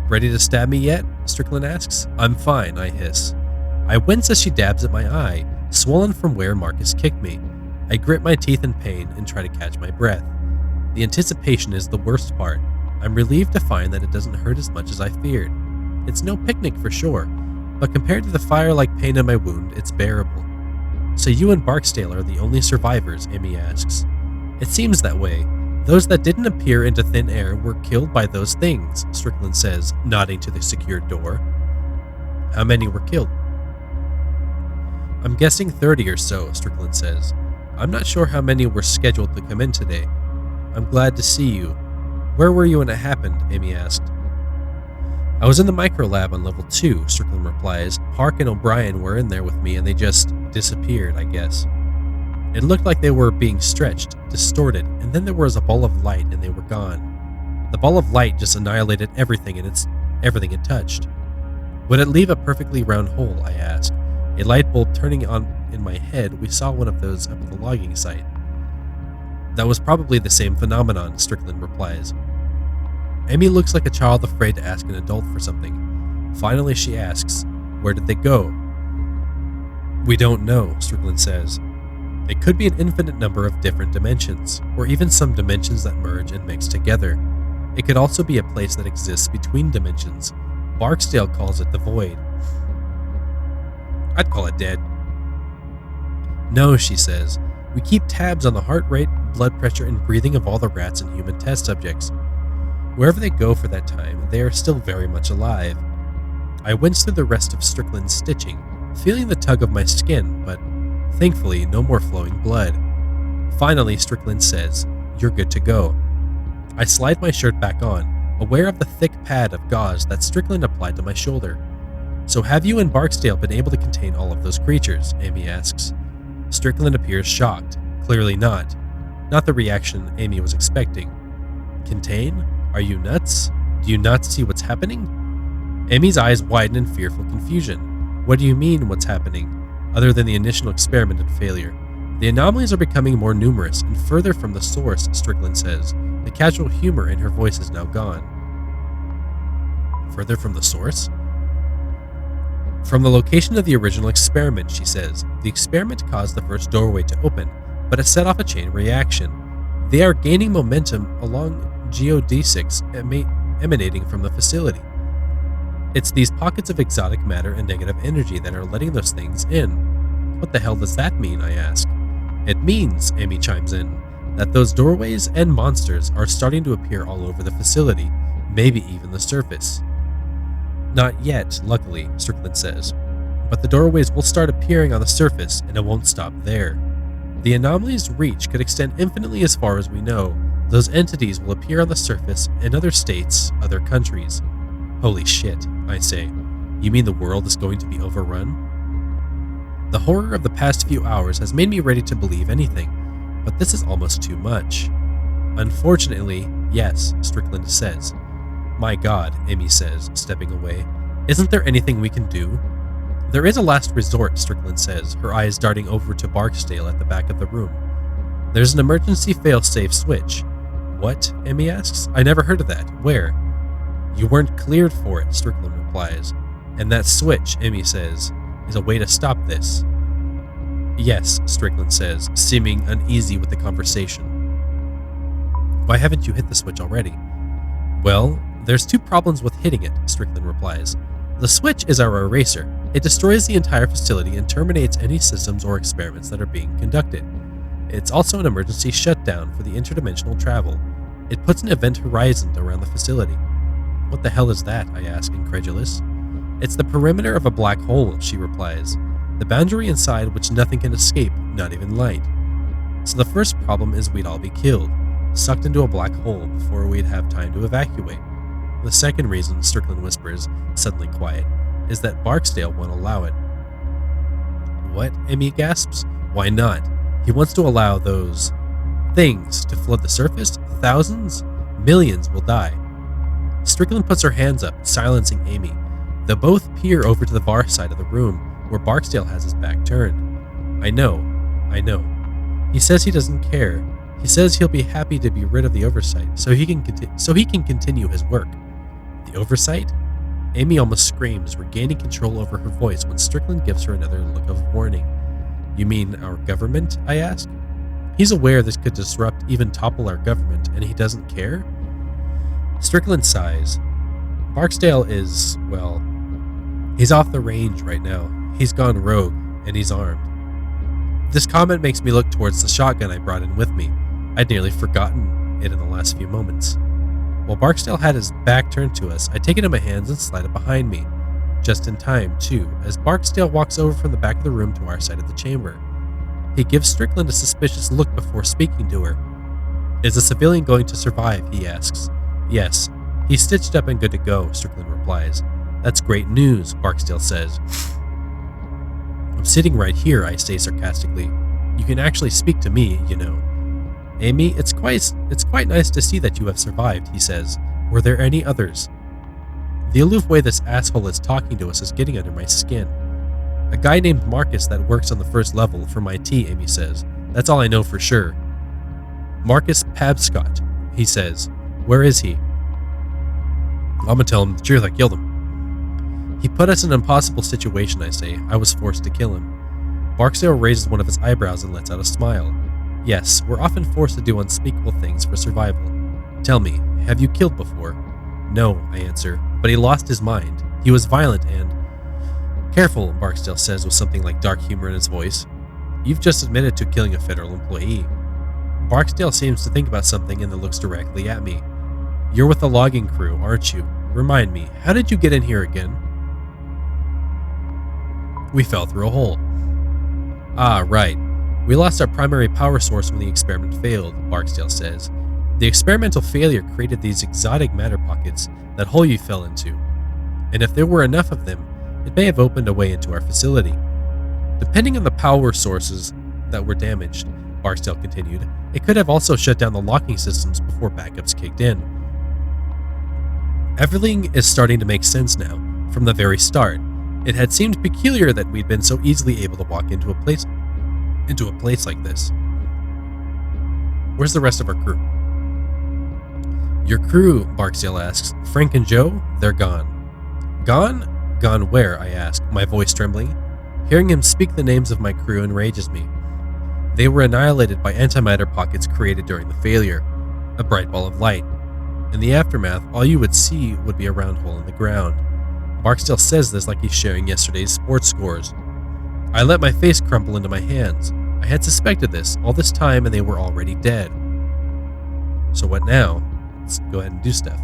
S1: Ready to stab me yet? Strickland asks. I'm fine, I hiss. I wince as she dabs at my eye, swollen from where Marcus kicked me. I grit my teeth in pain and try to catch my breath. The anticipation is the worst part. I'm relieved to find that it doesn't hurt as much as I feared. It's no picnic for sure, but compared to the fire-like pain in my wound, it's bearable. So you and Barksdale are the only survivors, Amy asks. It seems that way. Those that didn't appear into thin air were killed by those things, Strickland says, nodding to the secured door. How many were killed? I'm guessing 30 or so, Strickland says. I'm not sure how many were scheduled to come in today. I'm glad to see you. Where were you when it happened? Amy asked. I was in the microlab on level 2, Strickland replies. Park and O'Brien were in there with me and they just disappeared, I guess. It looked like they were being stretched, distorted, and then there was a ball of light and they were gone. The ball of light just annihilated everything it touched. Would it leave a perfectly round hole, I ask. A light bulb turning on in my head, we saw one of those up at the logging site. That was probably the same phenomenon, Strickland replies. Amy looks like a child afraid to ask an adult for something. Finally, she asks, where did they go? We don't know, Strickland says. It could be an infinite number of different dimensions, or even some dimensions that merge and mix together. It could also be a place that exists between dimensions. Barksdale calls it the void. I'd call it dead. No, she says. We keep tabs on the heart rate, blood pressure, and breathing of all the rats and human test subjects. Wherever they go for that time, they are still very much alive. I wince through the rest of Strickland's stitching, feeling the tug of my skin, but thankfully no more flowing blood. Finally, Strickland says, "You're good to go." I slide my shirt back on, aware of the thick pad of gauze that Strickland applied to my shoulder. So have you and Barksdale been able to contain all of those creatures? Amy asks. Strickland appears shocked. Clearly not. Not the reaction Amy was expecting. Contain? Are you nuts? Do you not see what's happening? Amy's eyes widen in fearful confusion. What do you mean, what's happening? Other than the initial experiment and failure. The anomalies are becoming more numerous and further from the source, Strickland says. The casual humor in her voice is now gone. Further from the source? From the location of the original experiment, she says. The experiment caused the first doorway to open, but it set off a chain reaction. They are gaining momentum along geodesics emanating from the facility. It's these pockets of exotic matter and negative energy that are letting those things in. What the hell does that mean, I ask. It means, Amy chimes in, that those doorways and monsters are starting to appear all over the facility, maybe even the surface. Not yet, luckily, Strickland says. But the doorways will start appearing on the surface, and it won't stop there. The anomaly's reach could extend infinitely as far as we know. Those entities will appear on the surface in other states, other countries. Holy shit, I say. You mean the world is going to be overrun? The horror of the past few hours has made me ready to believe anything, but this is almost too much. Unfortunately, yes, Strickland says. My God, Amy says, stepping away. Isn't there anything we can do? There is a last resort, Strickland says, her eyes darting over to Barksdale at the back of the room. There's an emergency fail-safe switch. What? Amy asks. I never heard of that. Where? You weren't cleared for it, Strickland replies. And that switch, Amy says, is a way to stop this. Yes, Strickland says, seeming uneasy with the conversation. Why haven't you hit the switch already? Well, there's two problems with hitting it, Strickland replies. The switch is our eraser. It destroys the entire facility and terminates any systems or experiments that are being conducted. It's also an emergency shutdown for the interdimensional travel. It puts an event horizon around the facility. What the hell is that? I ask, incredulous. It's the perimeter of a black hole, she replies. The boundary inside which nothing can escape, not even light. So the first problem is we'd all be killed, sucked into a black hole before we'd have time to evacuate. The second reason, Strickland whispers, suddenly quiet, is that Barksdale won't allow it. What? Amy gasps. Why not? He wants to allow those things to flood the surface? Thousands? Millions will die. Strickland puts her hands up, silencing Amy. They both peer over to the far side of the room, where Barksdale has his back turned. I know. He says he doesn't care. He says he'll be happy to be rid of the oversight, so he can continue his work. The oversight? Amy almost screams, regaining control over her voice when Strickland gives her another look of warning. You mean our government? I ask. He's aware this could disrupt, even topple our government, and he doesn't care? Strickland sighs. Barksdale is, well, he's off the range right now. He's gone rogue, and he's armed. This comment makes me look towards the shotgun I brought in with me. I'd nearly forgotten it in the last few moments. While Barksdale had his back turned to us, I take it in my hands and slide it behind me. Just in time, too, as Barksdale walks over from the back of the room to our side of the chamber. He gives Strickland a suspicious look before speaking to her. Is the civilian going to survive? He asks. Yes. He's stitched up and good to go, Strickland replies. That's great news, Barksdale says. I'm sitting right here, I say sarcastically. You can actually speak to me, you know. Amy, it's quite nice to see that you have survived, he says. Were there any others? The aloof way this asshole is talking to us is getting under my skin. A guy named Marcus that works on the first level from IT, Amy says. That's all I know for sure. Marcus Pabscott, he says. Where is he? I'm gonna tell him the truth, I killed him. He put us in an impossible situation, I say. I was forced to kill him. Barksdale raises one of his eyebrows and lets out a smile. Yes, we're often forced to do unspeakable things for survival. Tell me, have you killed before? No, I answer, but he lost his mind. He was violent and... Careful, Barksdale says with something like dark humor in his voice. You've just admitted to killing a federal employee. Barksdale seems to think about something and then looks directly at me. You're with the logging crew, aren't you? Remind me, how did you get in here again? We fell through a hole. Ah, right. We lost our primary power source when the experiment failed, Barksdale says. The experimental failure created these exotic matter pockets, that hole you fell into. And if there were enough of them, it may have opened a way into our facility. Depending on the power sources that were damaged, Barksdale continued, it could have also shut down the locking systems before backups kicked in. Everything is starting to make sense now, from the very start. It had seemed peculiar that we'd been so easily able to walk into a place like this. Where's the rest of our crew? Your crew, Barksdale asks. Frank and Joe? They're gone. Gone? Gone where? I ask, my voice trembling. Hearing him speak the names of my crew enrages me. They were annihilated by antimatter pockets created during the failure, a bright ball of light. In the aftermath, all you would see would be a round hole in the ground. Barksdale says this like he's sharing yesterday's sports scores. I let my face crumple into my hands. I had suspected this all this time and they were already dead. So what now? Let's go ahead and do stuff.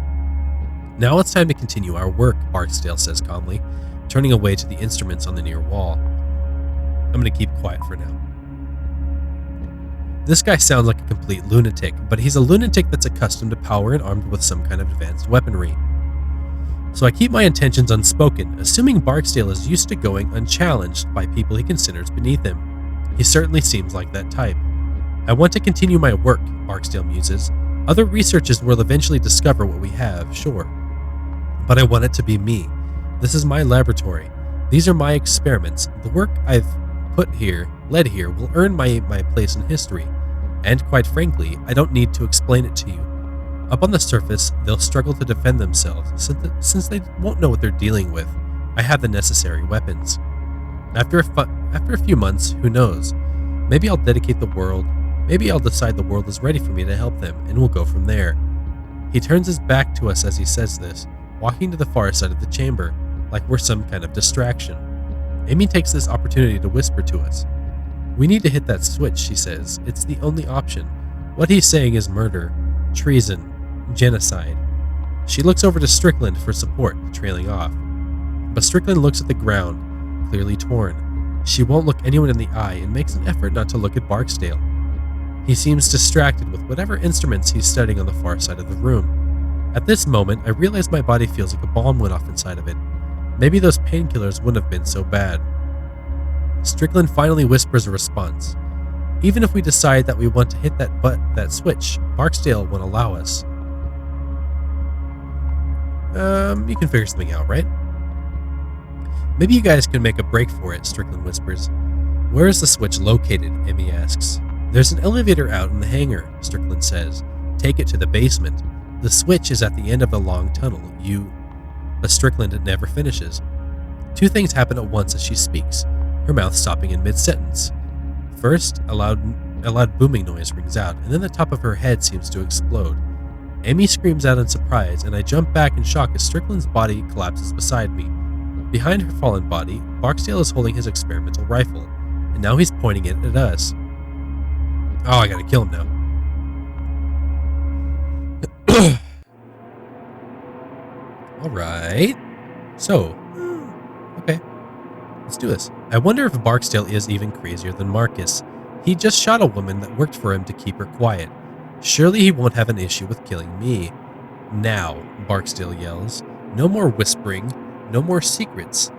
S1: Now it's time to continue our work, Barksdale says calmly, turning away to the instruments on the near wall. I'm going to keep quiet for now. This guy sounds like a complete lunatic, but he's a lunatic that's accustomed to power and armed with some kind of advanced weaponry. So I keep my intentions unspoken, assuming Barksdale is used to going unchallenged by people he considers beneath him. He certainly seems like that type. I want to continue my work, Barksdale muses. Other researchers will eventually discover what we have, sure. But I want it to be me. This is my laboratory. These are my experiments. The work I've led here, will earn my place in history. And quite frankly, I don't need to explain it to you. Up on the surface, they'll struggle to defend themselves, since they won't know what they're dealing with. I have the necessary weapons. After a few months, who knows? Maybe I'll dedicate the world. Maybe I'll decide the world is ready for me to help them, and we'll go from there. He turns his back to us as he says this, walking to the far side of the chamber, like we're some kind of distraction. Amy takes this opportunity to whisper to us. We need to hit that switch, she says. It's the only option. What he's saying is murder, treason, genocide. She looks over to Strickland for support, trailing off. But Strickland looks at the ground, clearly torn. She won't look anyone in the eye and makes an effort not to look at Barksdale. He seems distracted with whatever instruments he's studying on the far side of the room. At this moment, I realize my body feels like a bomb went off inside of it. Maybe those painkillers wouldn't have been so bad. Strickland finally whispers a response. Even if we decide that we want to hit that switch, Barksdale won't allow us. You can figure something out, right? Maybe you guys can make a break for it, Strickland whispers. Where is the switch located? Emmy asks. There's an elevator out in the hangar, Strickland says. Take it to the basement. The switch is at the end of a long tunnel. But Strickland never finishes. Two things happen at once as she speaks, her mouth stopping in mid-sentence. First, a loud booming noise rings out, and then the top of her head seems to explode. Amy screams out in surprise, and I jump back in shock as Strickland's body collapses beside me. Behind her fallen body, Barksdale is holding his experimental rifle, and now he's pointing it at us. Oh, I gotta kill him now. Alright. So, okay. Let's do this. I wonder if Barksdale is even crazier than Marcus. He just shot a woman that worked for him to keep her quiet. Surely he won't have an issue with killing me. Now, Barksdale yells. No more whispering. No more secrets.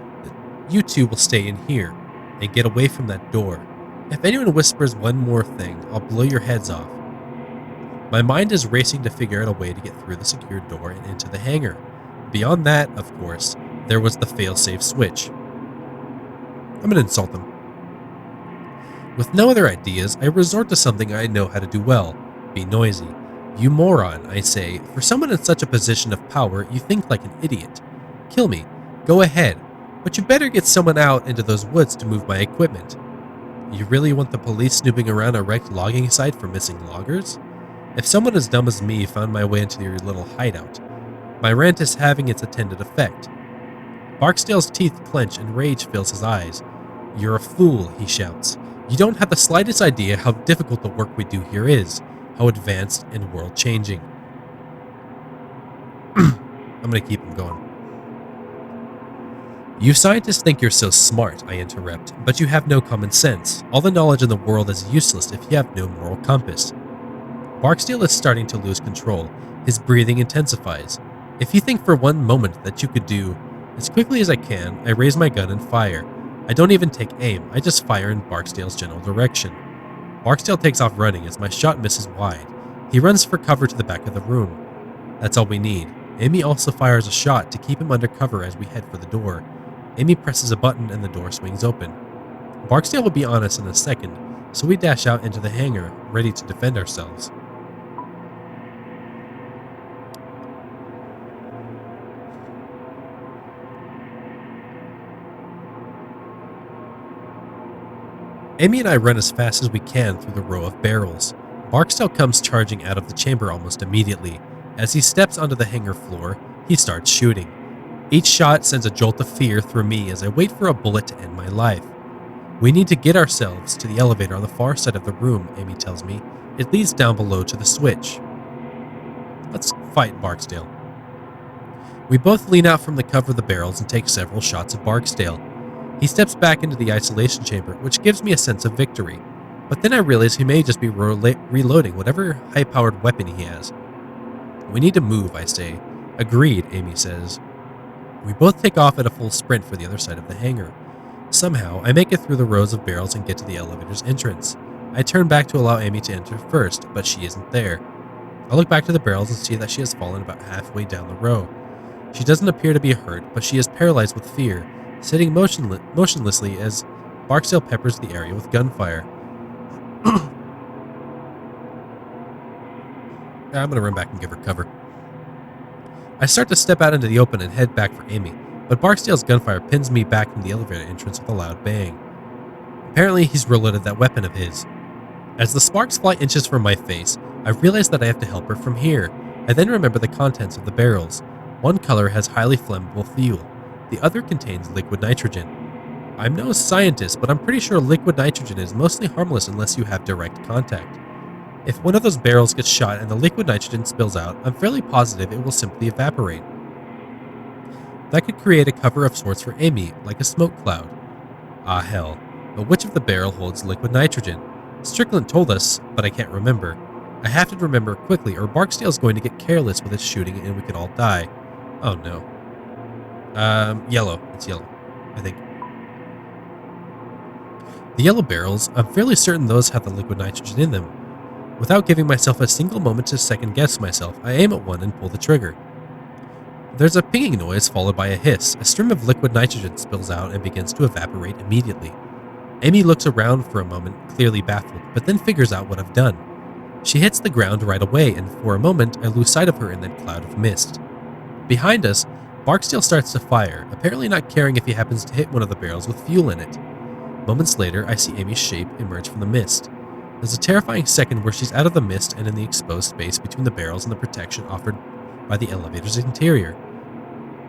S1: You two will stay in here and get away from that door. If anyone whispers one more thing, I'll blow your heads off. My mind is racing to figure out a way to get through the secured door and into the hangar. Beyond that, of course, there was the fail-safe switch. I'm gonna insult them. With no other ideas, I resort to something I know how to do well. Be noisy. You moron, I say. For someone in such a position of power, you think like an idiot. Kill me. Go ahead. But you better get someone out into those woods to move my equipment. You really want the police snooping around a wrecked logging site for missing loggers? If someone as dumb as me found my way into your little hideout, my rant is having its intended effect. Barksdale's teeth clench and rage fills his eyes. You're a fool, he shouts. You don't have the slightest idea how difficult the work we do here is, how advanced and world-changing. I'm gonna keep him going. You scientists think you're so smart, I interrupt, but you have no common sense. All the knowledge in the world is useless if you have no moral compass. Barksdale is starting to lose control. His breathing intensifies. If you think for one moment that you could do, as quickly as I can, I raise my gun and fire. I don't even take aim, I just fire in Barksdale's general direction. Barksdale takes off running as my shot misses wide. He runs for cover to the back of the room. That's all we need. Amy also fires a shot to keep him under cover as we head for the door. Amy presses a button and the door swings open. Barksdale will be on us in a second, so we dash out into the hangar, ready to defend ourselves. Amy and I run as fast as we can through the row of barrels. Barksdale comes charging out of the chamber almost immediately. As he steps onto the hangar floor, he starts shooting. Each shot sends a jolt of fear through me as I wait for a bullet to end my life. We need to get ourselves to the elevator on the far side of the room, Amy tells me. It leads down below to the switch. Let's fight Barksdale. We both lean out from the cover of the barrels and take several shots of Barksdale. He steps back into the isolation chamber, which gives me a sense of victory. But then I realize he may just be reloading whatever high-powered weapon he has. We need to move, I say. Agreed, Amy says. We both take off at a full sprint for the other side of the hangar. Somehow, I make it through the rows of barrels and get to the elevator's entrance. I turn back to allow Amy to enter first, but she isn't there. I look back to the barrels and see that she has fallen about halfway down the row. She doesn't appear to be hurt, but she is paralyzed with fear, sitting motionlessly as Barksdale peppers the area with gunfire. I'm going to run back and give her cover. I start to step out into the open and head back for Amy, but Barksdale's gunfire pins me back from the elevator entrance with a loud bang. Apparently, he's reloaded that weapon of his. As the sparks fly inches from my face, I realize that I have to help her from here. I then remember the contents of the barrels. One color has highly flammable fuel. The other contains liquid nitrogen. I'm no scientist, but I'm pretty sure liquid nitrogen is mostly harmless unless you have direct contact. If one of those barrels gets shot and the liquid nitrogen spills out, I'm fairly positive it will simply evaporate. That could create a cover of sorts for Amy, like a smoke cloud. Ah hell, but which of the barrel holds liquid nitrogen? Strickland told us, but I can't remember. I have to remember quickly or Barksdale's going to get careless with his shooting and we could all die. Oh no. Yellow. It's yellow, I think. The yellow barrels, I'm fairly certain those have the liquid nitrogen in them. Without giving myself a single moment to second guess myself, I aim at one and pull the trigger. There's a pinging noise followed by a hiss. A stream of liquid nitrogen spills out and begins to evaporate immediately. Amy looks around for a moment, clearly baffled, but then figures out what I've done. She hits the ground right away, and for a moment I lose sight of her in that cloud of mist. Behind us, Barksdale starts to fire, apparently not caring if he happens to hit one of the barrels with fuel in it. Moments later, I see Amy's shape emerge from the mist. There's a terrifying second where she's out of the mist and in the exposed space between the barrels and the protection offered by the elevator's interior.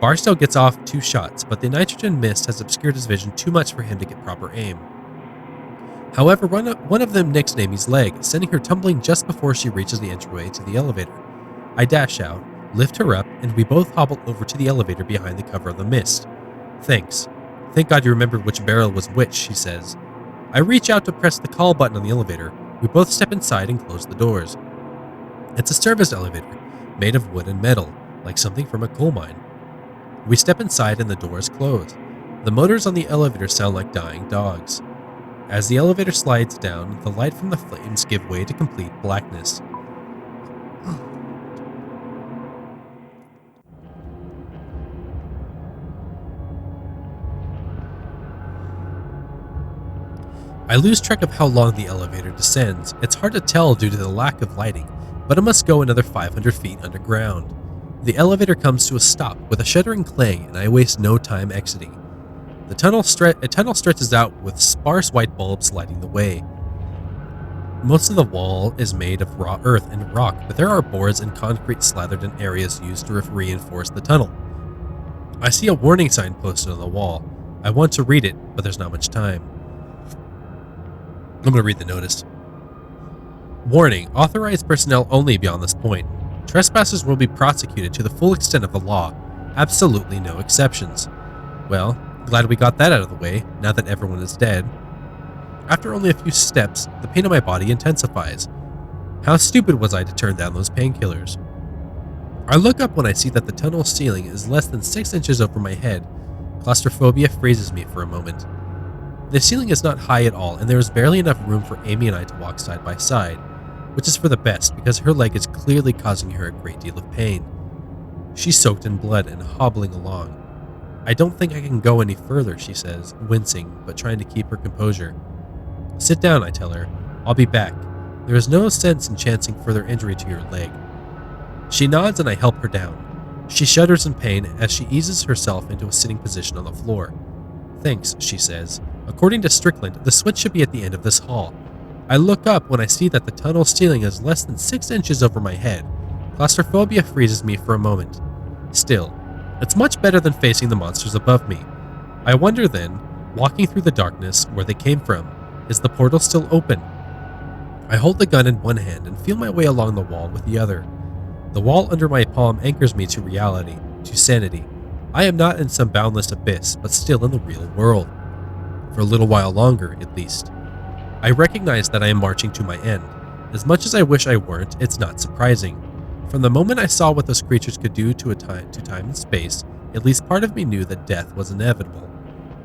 S1: Barksdale gets off 2 shots, but the nitrogen mist has obscured his vision too much for him to get proper aim. However, one of them nicks Amy's leg, sending her tumbling just before she reaches the entryway to the elevator. I dash out, lift her up, and we both hobble over to the elevator behind the cover of the mist. Thanks. Thank God you remembered which barrel was which, she says. I reach out to press the call button on the elevator. We both step inside and close the doors. It's a service elevator, made of wood and metal, like something from a coal mine. We step inside and the doors close. The motors on the elevator sound like dying dogs. As the elevator slides down, the light from the flames give way to complete blackness. I lose track of how long the elevator descends. It's hard to tell due to the lack of lighting, but it must go another 500 feet underground. The elevator comes to a stop with a shuddering clang, and I waste no time exiting. A tunnel stretches out with sparse white bulbs lighting the way. Most of the wall is made of raw earth and rock, but there are boards and concrete slathered in areas used to reinforce the tunnel. I see a warning sign posted on the wall. I want to read it, but there's not much time. I'm going to read the notice. Warning, authorized personnel only beyond this point. Trespassers will be prosecuted to the full extent of the law. Absolutely no exceptions. Well, glad we got that out of the way, now that everyone is dead. After only a few steps, the pain in my body intensifies. How stupid was I to turn down those painkillers? I look up when I see that the tunnel ceiling is less than 6 inches over my head. Claustrophobia freezes me for a moment. The ceiling is not high at all, and there is barely enough room for Amy and I to walk side by side, which is for the best because her leg is clearly causing her a great deal of pain. She's soaked in blood and hobbling along. I don't think I can go any further, she says, wincing, but trying to keep her composure. Sit down, I tell her. I'll be back. There is no sense in chancing further injury to your leg. She nods and I help her down. She shudders in pain as she eases herself into a sitting position on the floor. Thanks, she says. According to Strickland, the switch should be at the end of this hall. I look up when I see that the tunnel ceiling is less than 6 inches over my head. Claustrophobia freezes me for a moment. Still, it's much better than facing the monsters above me. I wonder then, walking through the darkness where they came from, is the portal still open? I hold the gun in one hand and feel my way along the wall with the other. The wall under my palm anchors me to reality. to sanity. I am not in some boundless abyss, but still in the real world. For a little while longer, at least. I recognize that I am marching to my end. As much as I wish I weren't, it's not surprising. From the moment I saw what those creatures could do to time and space, at least part of me knew that death was inevitable.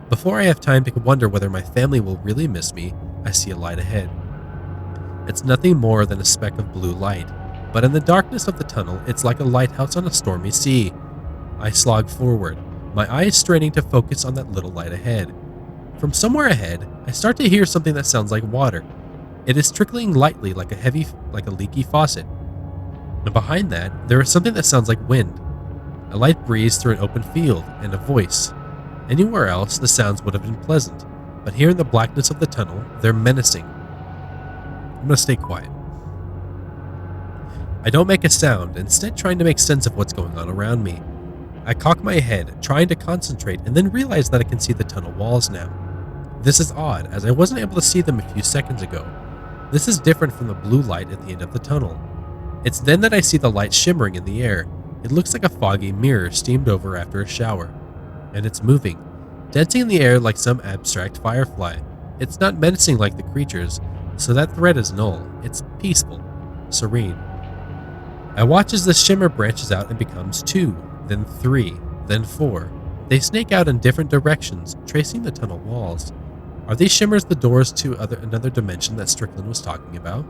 S1: Before I have time to wonder whether my family will really miss me, I see a light ahead. It's nothing more than a speck of blue light, but in the darkness of the tunnel, it's like a lighthouse on a stormy sea. I slog forward, my eyes straining to focus on that little light ahead. From somewhere ahead, I start to hear something that sounds like water. It is trickling lightly like a leaky faucet. And behind that, there is something that sounds like wind. A light breeze through an open field, and a voice. Anywhere else, the sounds would have been pleasant, but here in the blackness of the tunnel, they're menacing. I'm gonna stay quiet. I don't make a sound, instead trying to make sense of what's going on around me. I cock my head, trying to concentrate, and then realize that I can see the tunnel walls now. This is odd, as I wasn't able to see them a few seconds ago. This is different from the blue light at the end of the tunnel. It's then that I see the light shimmering in the air. It looks like a foggy mirror steamed over after a shower. And it's moving, dancing in the air like some abstract firefly. It's not menacing like the creatures, so that threat is null. It's peaceful, serene. I watch as the shimmer branches out and becomes 2, then 3, then 4. They snake out in different directions, tracing the tunnel walls. Are these shimmers the doors to another dimension that Strickland was talking about?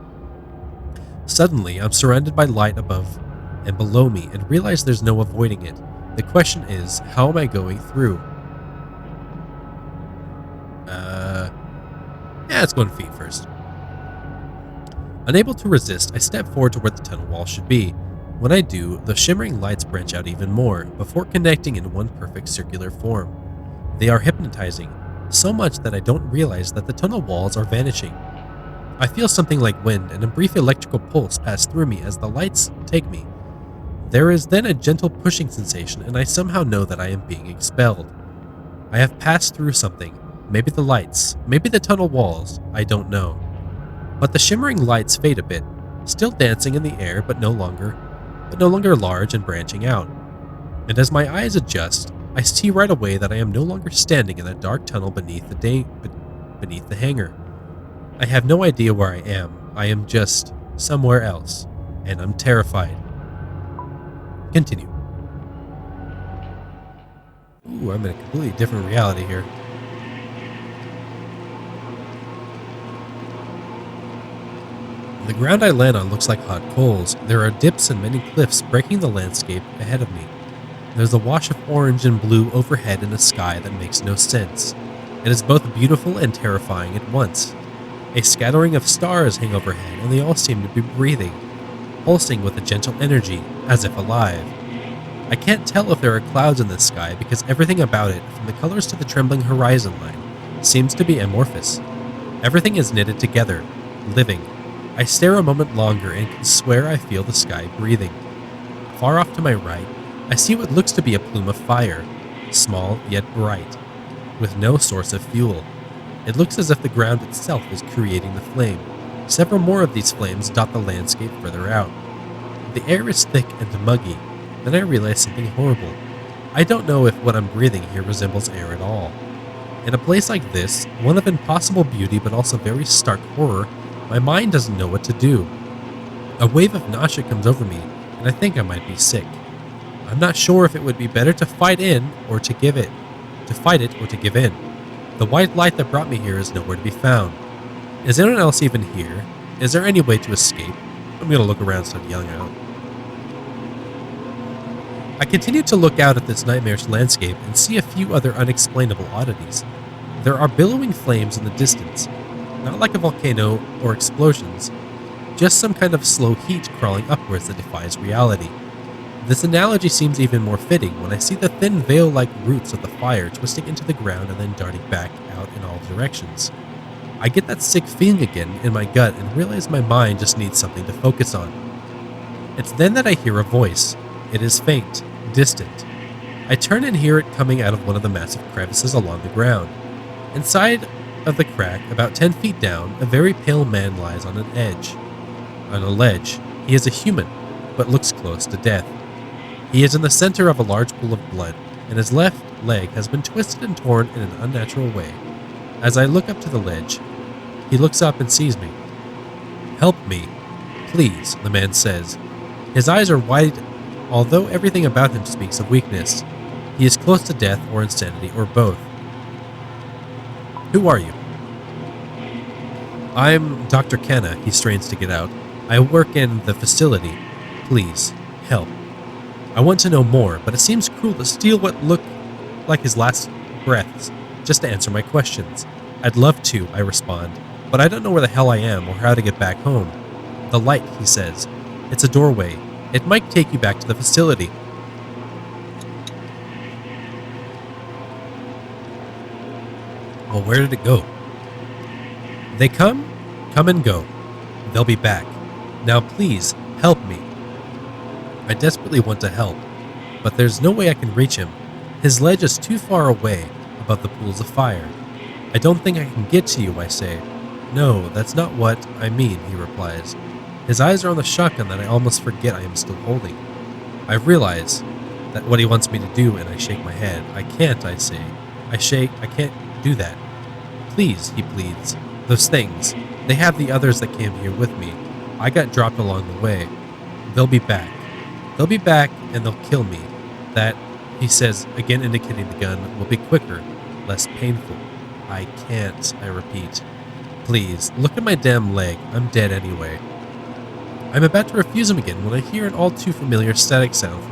S1: Suddenly, I'm surrounded by light above and below me and realize there's no avoiding it. The question is, how am I going through? Let's go on feet first. Unable to resist, I step forward to where the tunnel wall should be. When I do, the shimmering lights branch out even more, before connecting in one perfect circular form. They are hypnotizing, so much that I don't realize that the tunnel walls are vanishing. I feel something like wind and a brief electrical pulse pass through me as the lights take me. There is then a gentle pushing sensation, and I somehow know that I am being expelled. I have passed through something, maybe the lights, maybe the tunnel walls, I don't know. But the shimmering lights fade a bit, still dancing in the air but no longer large and branching out. And as my eyes adjust, I see right away that I am no longer standing in that dark tunnel beneath the hangar. I have no idea where I am. I am just somewhere else, and I'm terrified. Continue. Ooh, I'm in a completely different reality here. The ground I land on looks like hot coals. There are dips and many cliffs breaking the landscape ahead of me. There's a wash of orange and blue overhead in a sky that makes no sense. It is both beautiful and terrifying at once. A scattering of stars hang overhead, and they all seem to be breathing, pulsing with a gentle energy, as if alive. I can't tell if there are clouds in the sky because everything about it, from the colors to the trembling horizon line, seems to be amorphous. Everything is knitted together, living. I stare a moment longer and can swear I feel the sky breathing. Far off to my right, I see what looks to be a plume of fire, small yet bright, with no source of fuel. It looks as if the ground itself is creating the flame. Several more of these flames dot the landscape further out. The air is thick and muggy. Then I realize something horrible. I don't know if what I'm breathing here resembles air at all. In a place like this, one of impossible beauty but also very stark horror, my mind doesn't know what to do. A wave of nausea comes over me, and I think I might be sick. I'm not sure if it would be better to fight it or to give in. The white light that brought me here is nowhere to be found. Is anyone else even here? Is there any way to escape? I'm gonna look around and start yelling out. I continue to look out at this nightmarish landscape and see a few other unexplainable oddities. There are billowing flames in the distance, not like a volcano or explosions, just some kind of slow heat crawling upwards that defies reality. This analogy seems even more fitting when I see the thin veil-like roots of the fire twisting into the ground and then darting back out in all directions. I get that sick feeling again in my gut and realize my mind just needs something to focus on. It's then that I hear a voice. It is faint, distant. I turn and hear it coming out of one of the massive crevices along the ground. Inside of the crack, about 10 feet down, a very pale man lies on a ledge. He is a human, but looks close to death. He is in the center of a large pool of blood, and his left leg has been twisted and torn in an unnatural way. As I look up to the ledge, he looks up and sees me. "Help me, please," the man says. His eyes are wide, although everything about him speaks of weakness. He is close to death or insanity or both. "Who are you?" "I'm Dr. Kenna," he strains to get out. "I work in the facility. Please, help. I want to know more, but it seems cruel to steal what look like his last breaths just to answer my questions. I'd love to," I respond, "but I don't know where the hell I am or how to get back home." "The light," he says. "It's a doorway. It might take you back to the facility." "Well, where did it go?" "They come and go. They'll be back. Now please, help me." I desperately want to help, but there's no way I can reach him. His ledge is too far away above the pools of fire. "I don't think I can get to you," I say. "No, that's not what I mean," he replies. His eyes are on the shotgun that I almost forget I am still holding. I realize that what he wants me to do, and I shake my head. "I can't," I say. I can't do that." "Please," he pleads. "Those things, they have the others that came here with me. I got dropped along the way. They'll be back. They'll be back and they'll kill me. That," he says, again indicating the gun, "will be quicker, less painful." "I can't," I repeat. "Please, look at my damn leg. I'm dead anyway." I'm about to refuse him again when I hear an all too familiar static sound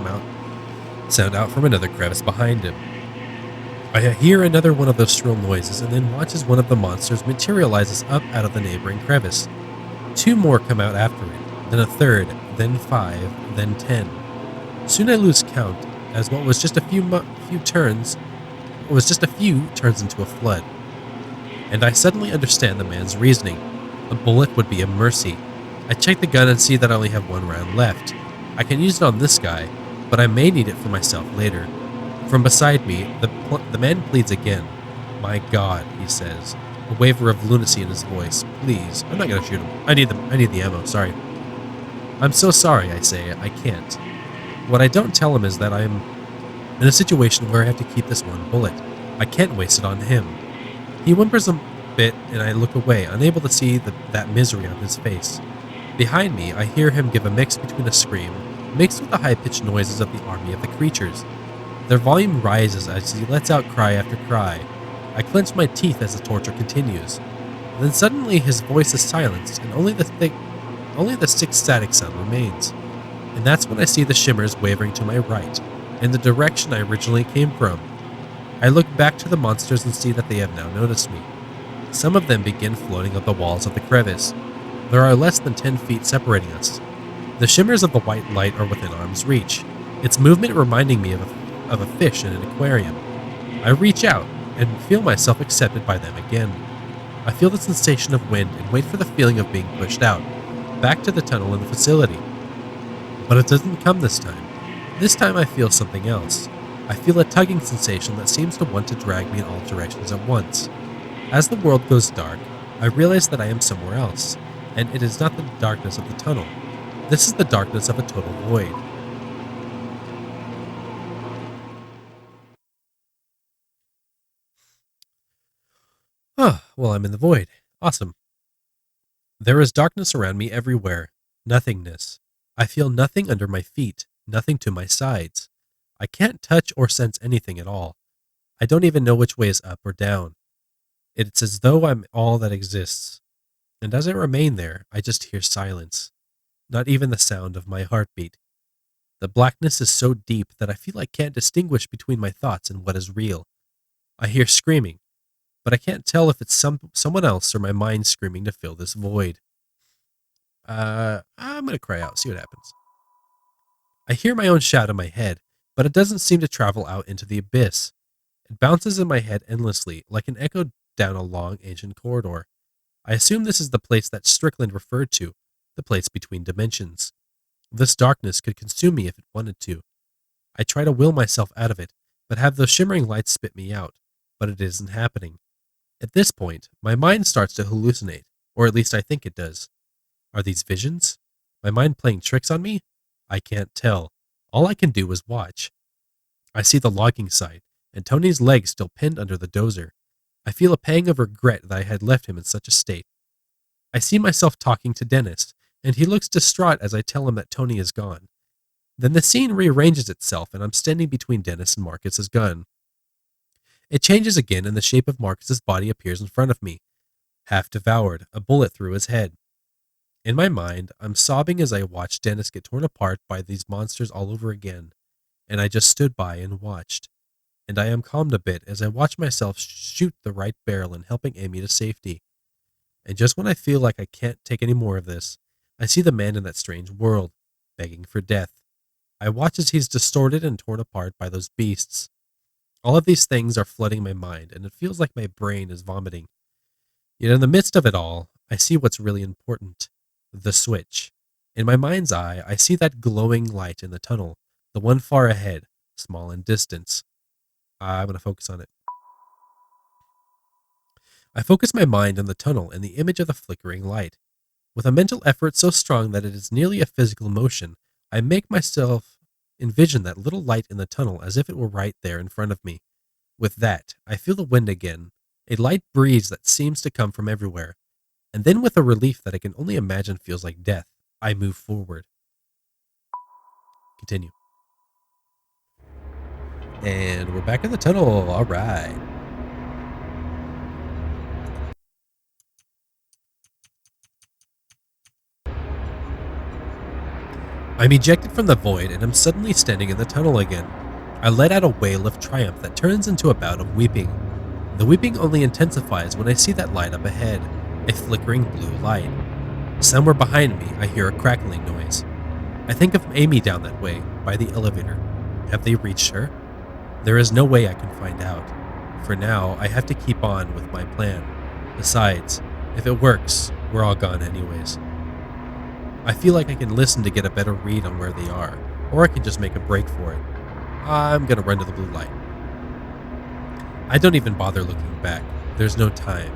S1: out from another crevice behind him. I hear another one of those shrill noises and then watch as one of the monsters materializes up out of the neighboring crevice. Two more come out after it, then a third, then 5, then 10. Soon I lose count, as what was just a few turns into a flood. And I suddenly understand the man's reasoning. A bullet would be a mercy. I check the gun and see that I only have one round left. I can use it on this guy, but I may need it for myself later. From beside me, the man pleads again. "My God," he says, a waver of lunacy in his voice. "Please, I'm not going to shoot him. I need the ammo, sorry." "I'm so sorry," I say. "I can't." What I don't tell him is that I'm in a situation where I have to keep this one bullet. I can't waste it on him. He whimpers a bit, and I look away, unable to see that misery on his face. Behind me, I hear him give a mix between a scream, mixed with the high-pitched noises of the army of the creatures. Their volume rises as he lets out cry after cry. I clench my teeth as the torture continues. Then suddenly his voice is silenced, and only the sick static sound remains. And that's when I see the shimmers wavering to my right, in the direction I originally came from. I look back to the monsters and see that they have now noticed me. Some of them begin floating up the walls of the crevice. There are less than 10 feet separating us. The shimmers of the white light are within arm's reach, its movement reminding me of a fish in an aquarium. I reach out and feel myself accepted by them again. I feel the sensation of wind and wait for the feeling of being pushed out, back to the tunnel in the facility. But it doesn't come this time. This time I feel something else. I feel a tugging sensation that seems to want to drag me in all directions at once. As the world goes dark, I realize that I am somewhere else, and it is not the darkness of the tunnel. This is the darkness of a total void. Oh, well, I'm in the void. Awesome. There is darkness around me everywhere. Nothingness. I feel nothing under my feet, nothing to my sides. I can't touch or sense anything at all. I don't even know which way is up or down. It's as though I'm all that exists. And as I remain there, I just hear silence. Not even the sound of my heartbeat. The blackness is so deep that I feel I can't distinguish between my thoughts and what is real. I hear screaming, but I can't tell if it's someone else or my mind screaming to fill this void. I'm gonna cry out, see what happens. I hear my own shout in my head, but it doesn't seem to travel out into the abyss. It bounces in my head endlessly, like an echo down a long, ancient corridor. I assume this is the place that Strickland referred to, the place between dimensions. This darkness could consume me if it wanted to. I try to will myself out of it, but have those shimmering lights spit me out, but it isn't happening. At this point, my mind starts to hallucinate, or at least I think it does. Are these visions? My mind playing tricks on me? I can't tell. All I can do is watch. I see the logging site, and Tony's legs still pinned under the dozer. I feel a pang of regret that I had left him in such a state. I see myself talking to Dennis, and he looks distraught as I tell him that Tony is gone. Then the scene rearranges itself, and I'm standing between Dennis and Marcus's gun. It changes again, and the shape of Marcus's body appears in front of me, half devoured, a bullet through his head. In my mind, I'm sobbing as I watch Dennis get torn apart by these monsters all over again, and I just stood by and watched. And I am calmed a bit as I watch myself shoot the right barrel and helping Amy to safety. And just when I feel like I can't take any more of this, I see the man in that strange world, begging for death. I watch as he's distorted and torn apart by those beasts. All of these things are flooding my mind, and it feels like my brain is vomiting. Yet in the midst of it all, I see what's really important. The switch. In my mind's eye, I see that glowing light in the tunnel, the one far ahead, small in distance. I'm going to focus on it. I focus my mind on the tunnel and the image of the flickering light. With a mental effort so strong that it is nearly a physical motion, I make myself envision that little light in the tunnel as if it were right there in front of me. With that, I feel the wind again, a light breeze that seems to come from everywhere. And then with a relief that I can only imagine feels like death, I move forward. Continue. And we're back in the tunnel. All right. I'm ejected from the void and I'm suddenly standing in the tunnel again. I let out a wail of triumph that turns into a bout of weeping. The weeping only intensifies when I see that light up ahead, a flickering blue light. Somewhere behind me, I hear a crackling noise. I think of Amy down that way, by the elevator. Have they reached her? There is no way I can find out. For now, I have to keep on with my plan. Besides, if it works, we're all gone anyways. I feel like I can listen to get a better read on where they are, or I can just make a break for it. I'm gonna run to the blue light. I don't even bother looking back. There's no time.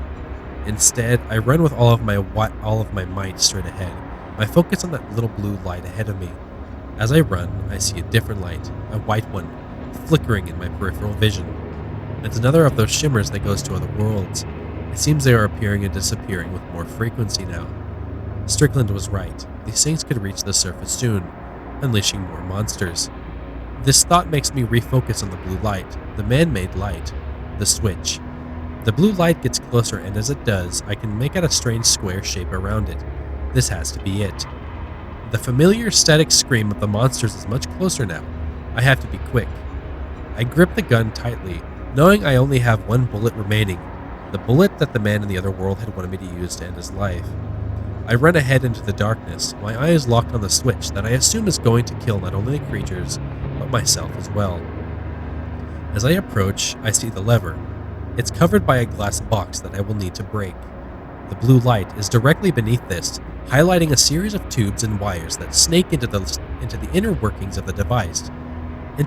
S1: Instead, I run with all of my might straight ahead. I focus on that little blue light ahead of me. As I run, I see a different light, a white one, flickering in my peripheral vision. It's another of those shimmers that goes to other worlds. It seems they are appearing and disappearing with more frequency now. Strickland was right. These things could reach the surface soon, unleashing more monsters. This thought makes me refocus on the blue light, the man-made light, the switch. The blue light gets closer, and as it does, I can make out a strange square shape around it. This has to be it. The familiar static scream of the monsters is much closer now. I have to be quick. I grip the gun tightly, knowing I only have one bullet remaining, the bullet that the man in the other world had wanted me to use to end his life. I run ahead into the darkness, my eyes locked on the switch that I assume is going to kill not only the creatures, but myself as well. As I approach, I see the lever. It's covered by a glass box that I will need to break. The blue light is directly beneath this, highlighting a series of tubes and wires that snake into the inner workings of the device. In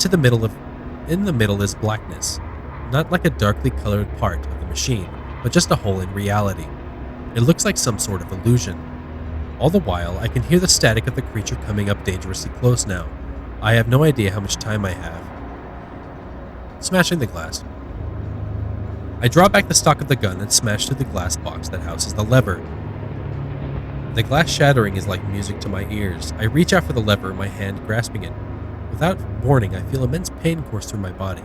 S1: the middle is blackness, not like a darkly colored part of the machine, but just a hole in reality. It looks like some sort of illusion. All the while, I can hear the static of the creature coming up dangerously close now. I have no idea how much time I have. Smashing the glass. I draw back the stock of the gun and smash through the glass box that houses the lever. The glass shattering is like music to my ears. I reach out for the lever, my hand grasping it. Without warning, I feel immense pain course through my body.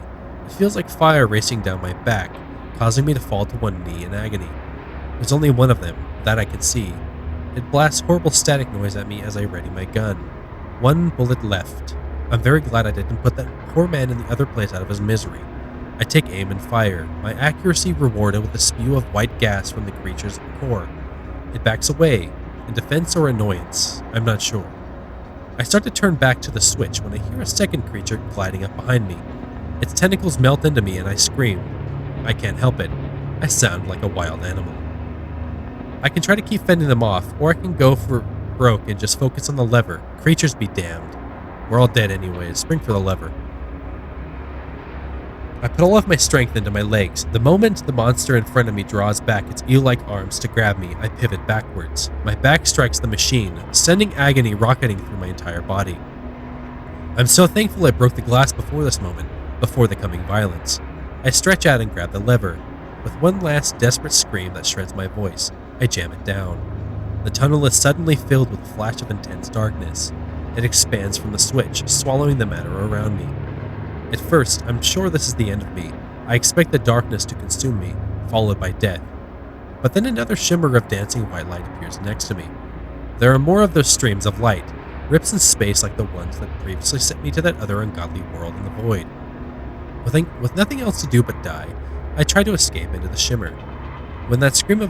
S1: It feels like fire racing down my back, causing me to fall to one knee in agony. There's only one of them, that I can see. It blasts horrible static noise at me as I ready my gun. One bullet left. I'm very glad I didn't put that poor man in the other place out of his misery. I take aim and fire, my accuracy rewarded with a spew of white gas from the creature's core. It backs away, in defense or annoyance, I'm not sure. I start to turn back to the switch when I hear a second creature gliding up behind me. Its tentacles melt into me and I scream. I can't help it. I sound like a wild animal. I can try to keep fending them off, or I can go for broke and just focus on the lever. Creatures be damned. We're all dead anyways. Spring for the lever. I put all of my strength into my legs. The moment the monster in front of me draws back its eel-like arms to grab me, I pivot backwards. My back strikes the machine, sending agony rocketing through my entire body. I'm so thankful I broke the glass before this moment, before the coming violence. I stretch out and grab the lever. With one last desperate scream that shreds my voice, I jam it down. The tunnel is suddenly filled with a flash of intense darkness. It expands from the switch, swallowing the matter around me. At first, I'm sure this is the end of me. I expect the darkness to consume me, followed by death. But then another shimmer of dancing white light appears next to me. There are more of those streams of light, rips in space like the ones that previously sent me to that other ungodly world in the void. With nothing else to do but die, I try to escape into the shimmer. When that stream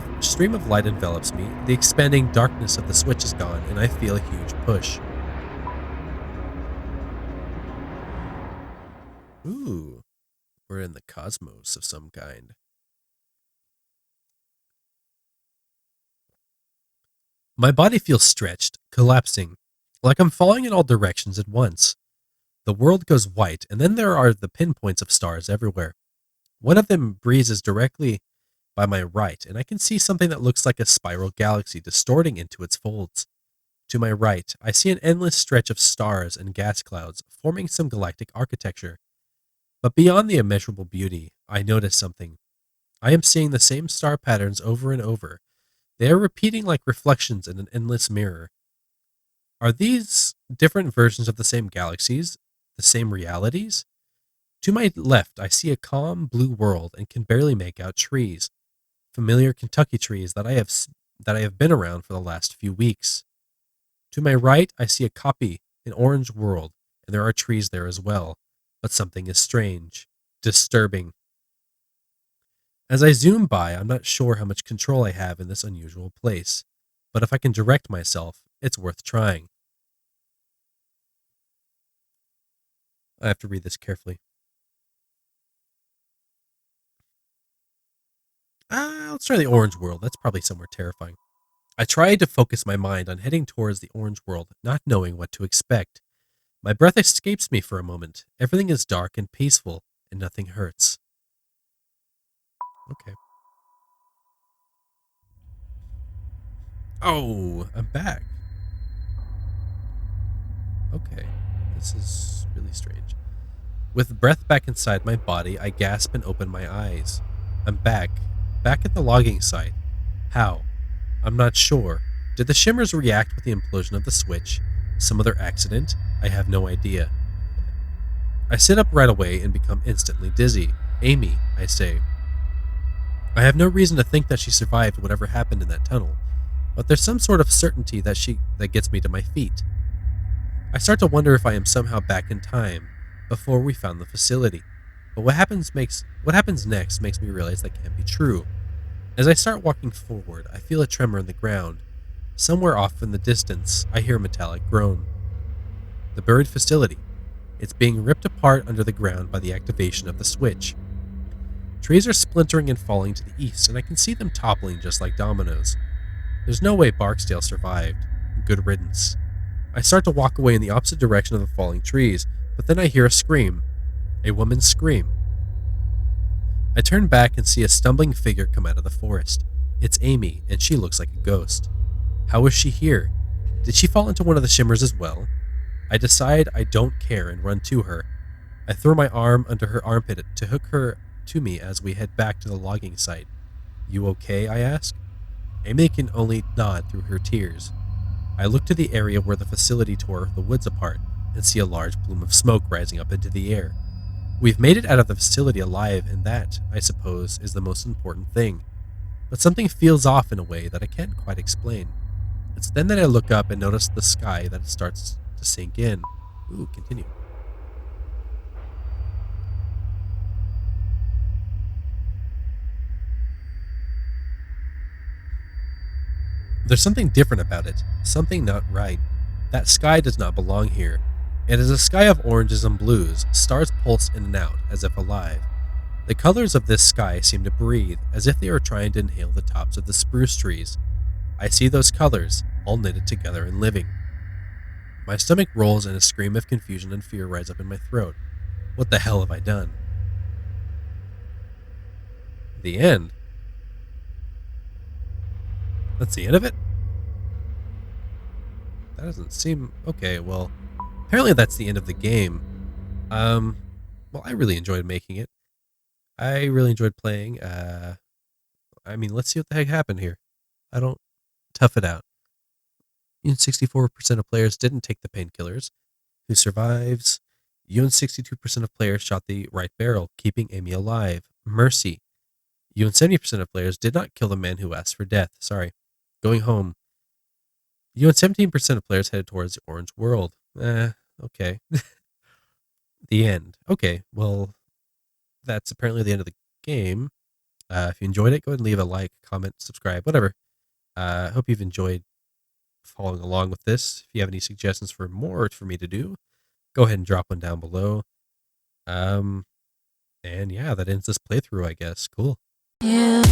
S1: of light envelops me, the expanding darkness of the switch is gone, and I feel a huge push. Ooh, we're in the cosmos of some kind. My body feels stretched, collapsing, like I'm falling in all directions at once. The world goes white, and then there are the pinpoints of stars everywhere. One of them breezes directly by my right, and I can see something that looks like a spiral galaxy distorting into its folds. To my right, I see an endless stretch of stars and gas clouds forming some galactic architecture. But beyond the immeasurable beauty, I notice something. I am seeing the same star patterns over and over. They are repeating like reflections in an endless mirror. Are these different versions of the same galaxies, the same realities? To my left, I see a calm blue world and can barely make out trees, familiar Kentucky trees that I have been around for the last few weeks. To my right, I see an orange world, and there are trees there as well, but something is strange, disturbing. As I zoom by, I'm not sure how much control I have in this unusual place, but if I can direct myself, it's worth trying. I have to read this carefully. Let's try the orange world. That's probably somewhere terrifying. I tried to focus my mind on heading towards the orange world, not knowing what to expect. My breath escapes me for a moment. Everything is dark and peaceful, and nothing hurts. Okay. Oh, I'm back. Okay. This is really strange. With breath back inside my body, I gasp and open my eyes. I'm back. Back at the logging site. How? I'm not sure. Did the shimmers react with the implosion of the switch? Some other accident? I have no idea. I sit up right away and become instantly dizzy. Amy, I say. I have no reason to think that she survived whatever happened in that tunnel, but there's some sort of certainty that gets me to my feet. I start to wonder if I am somehow back in time, before we found the facility. But what happens next makes me realize that can't be true. As I start walking forward, I feel a tremor in the ground. Somewhere off in the distance, I hear a metallic groan. The buried facility. It's being ripped apart under the ground by the activation of the switch. Trees are splintering and falling to the east, and I can see them toppling just like dominoes. There's no way Barksdale survived. Good riddance. I start to walk away in the opposite direction of the falling trees, but then I hear a scream. A woman's scream. I turn back and see a stumbling figure come out of the forest. It's Amy, and she looks like a ghost. How is she here? Did she fall into one of the shimmers as well? I decide I don't care and run to her. I throw my arm under her armpit to hook her to me as we head back to the logging site. You okay? I ask. Amy can only nod through her tears. I look to the area where the facility tore the woods apart and see a large plume of smoke rising up into the air. We've made it out of the facility alive, and that, I suppose, is the most important thing. But something feels off in a way that I can't quite explain. It's then that I look up and notice the sky that starts to sink in. Ooh, continue. There's something different about it, something not right. That sky does not belong here. It is a sky of oranges and blues, stars pulse in and out, as if alive. The colors of this sky seem to breathe, as if they are trying to inhale the tops of the spruce trees. I see those colors, all knitted together and living. My stomach rolls and a scream of confusion and fear rise up in my throat. What the hell have I done? The end? That's the end of it? That doesn't seem... Okay, well... apparently that's the end of the game. Well, I really enjoyed making it. I really enjoyed playing. I mean, let's see what the heck happened here. I don't tough it out. 64% of players didn't take the painkillers. Who survives? 62% of players shot the right barrel, keeping Amy alive. Mercy. 70% of players did not kill the man who asked for death. Sorry. Going home. 17% of players headed towards the orange world. Okay. The end. Okay, well, that's apparently the end of the game. If you enjoyed it, go ahead and leave a like, comment, subscribe, whatever. I hope you've enjoyed following along with this. If you have any suggestions for more for me to do, go ahead and drop one down below. And yeah, that ends this playthrough, I guess. Cool. Yeah.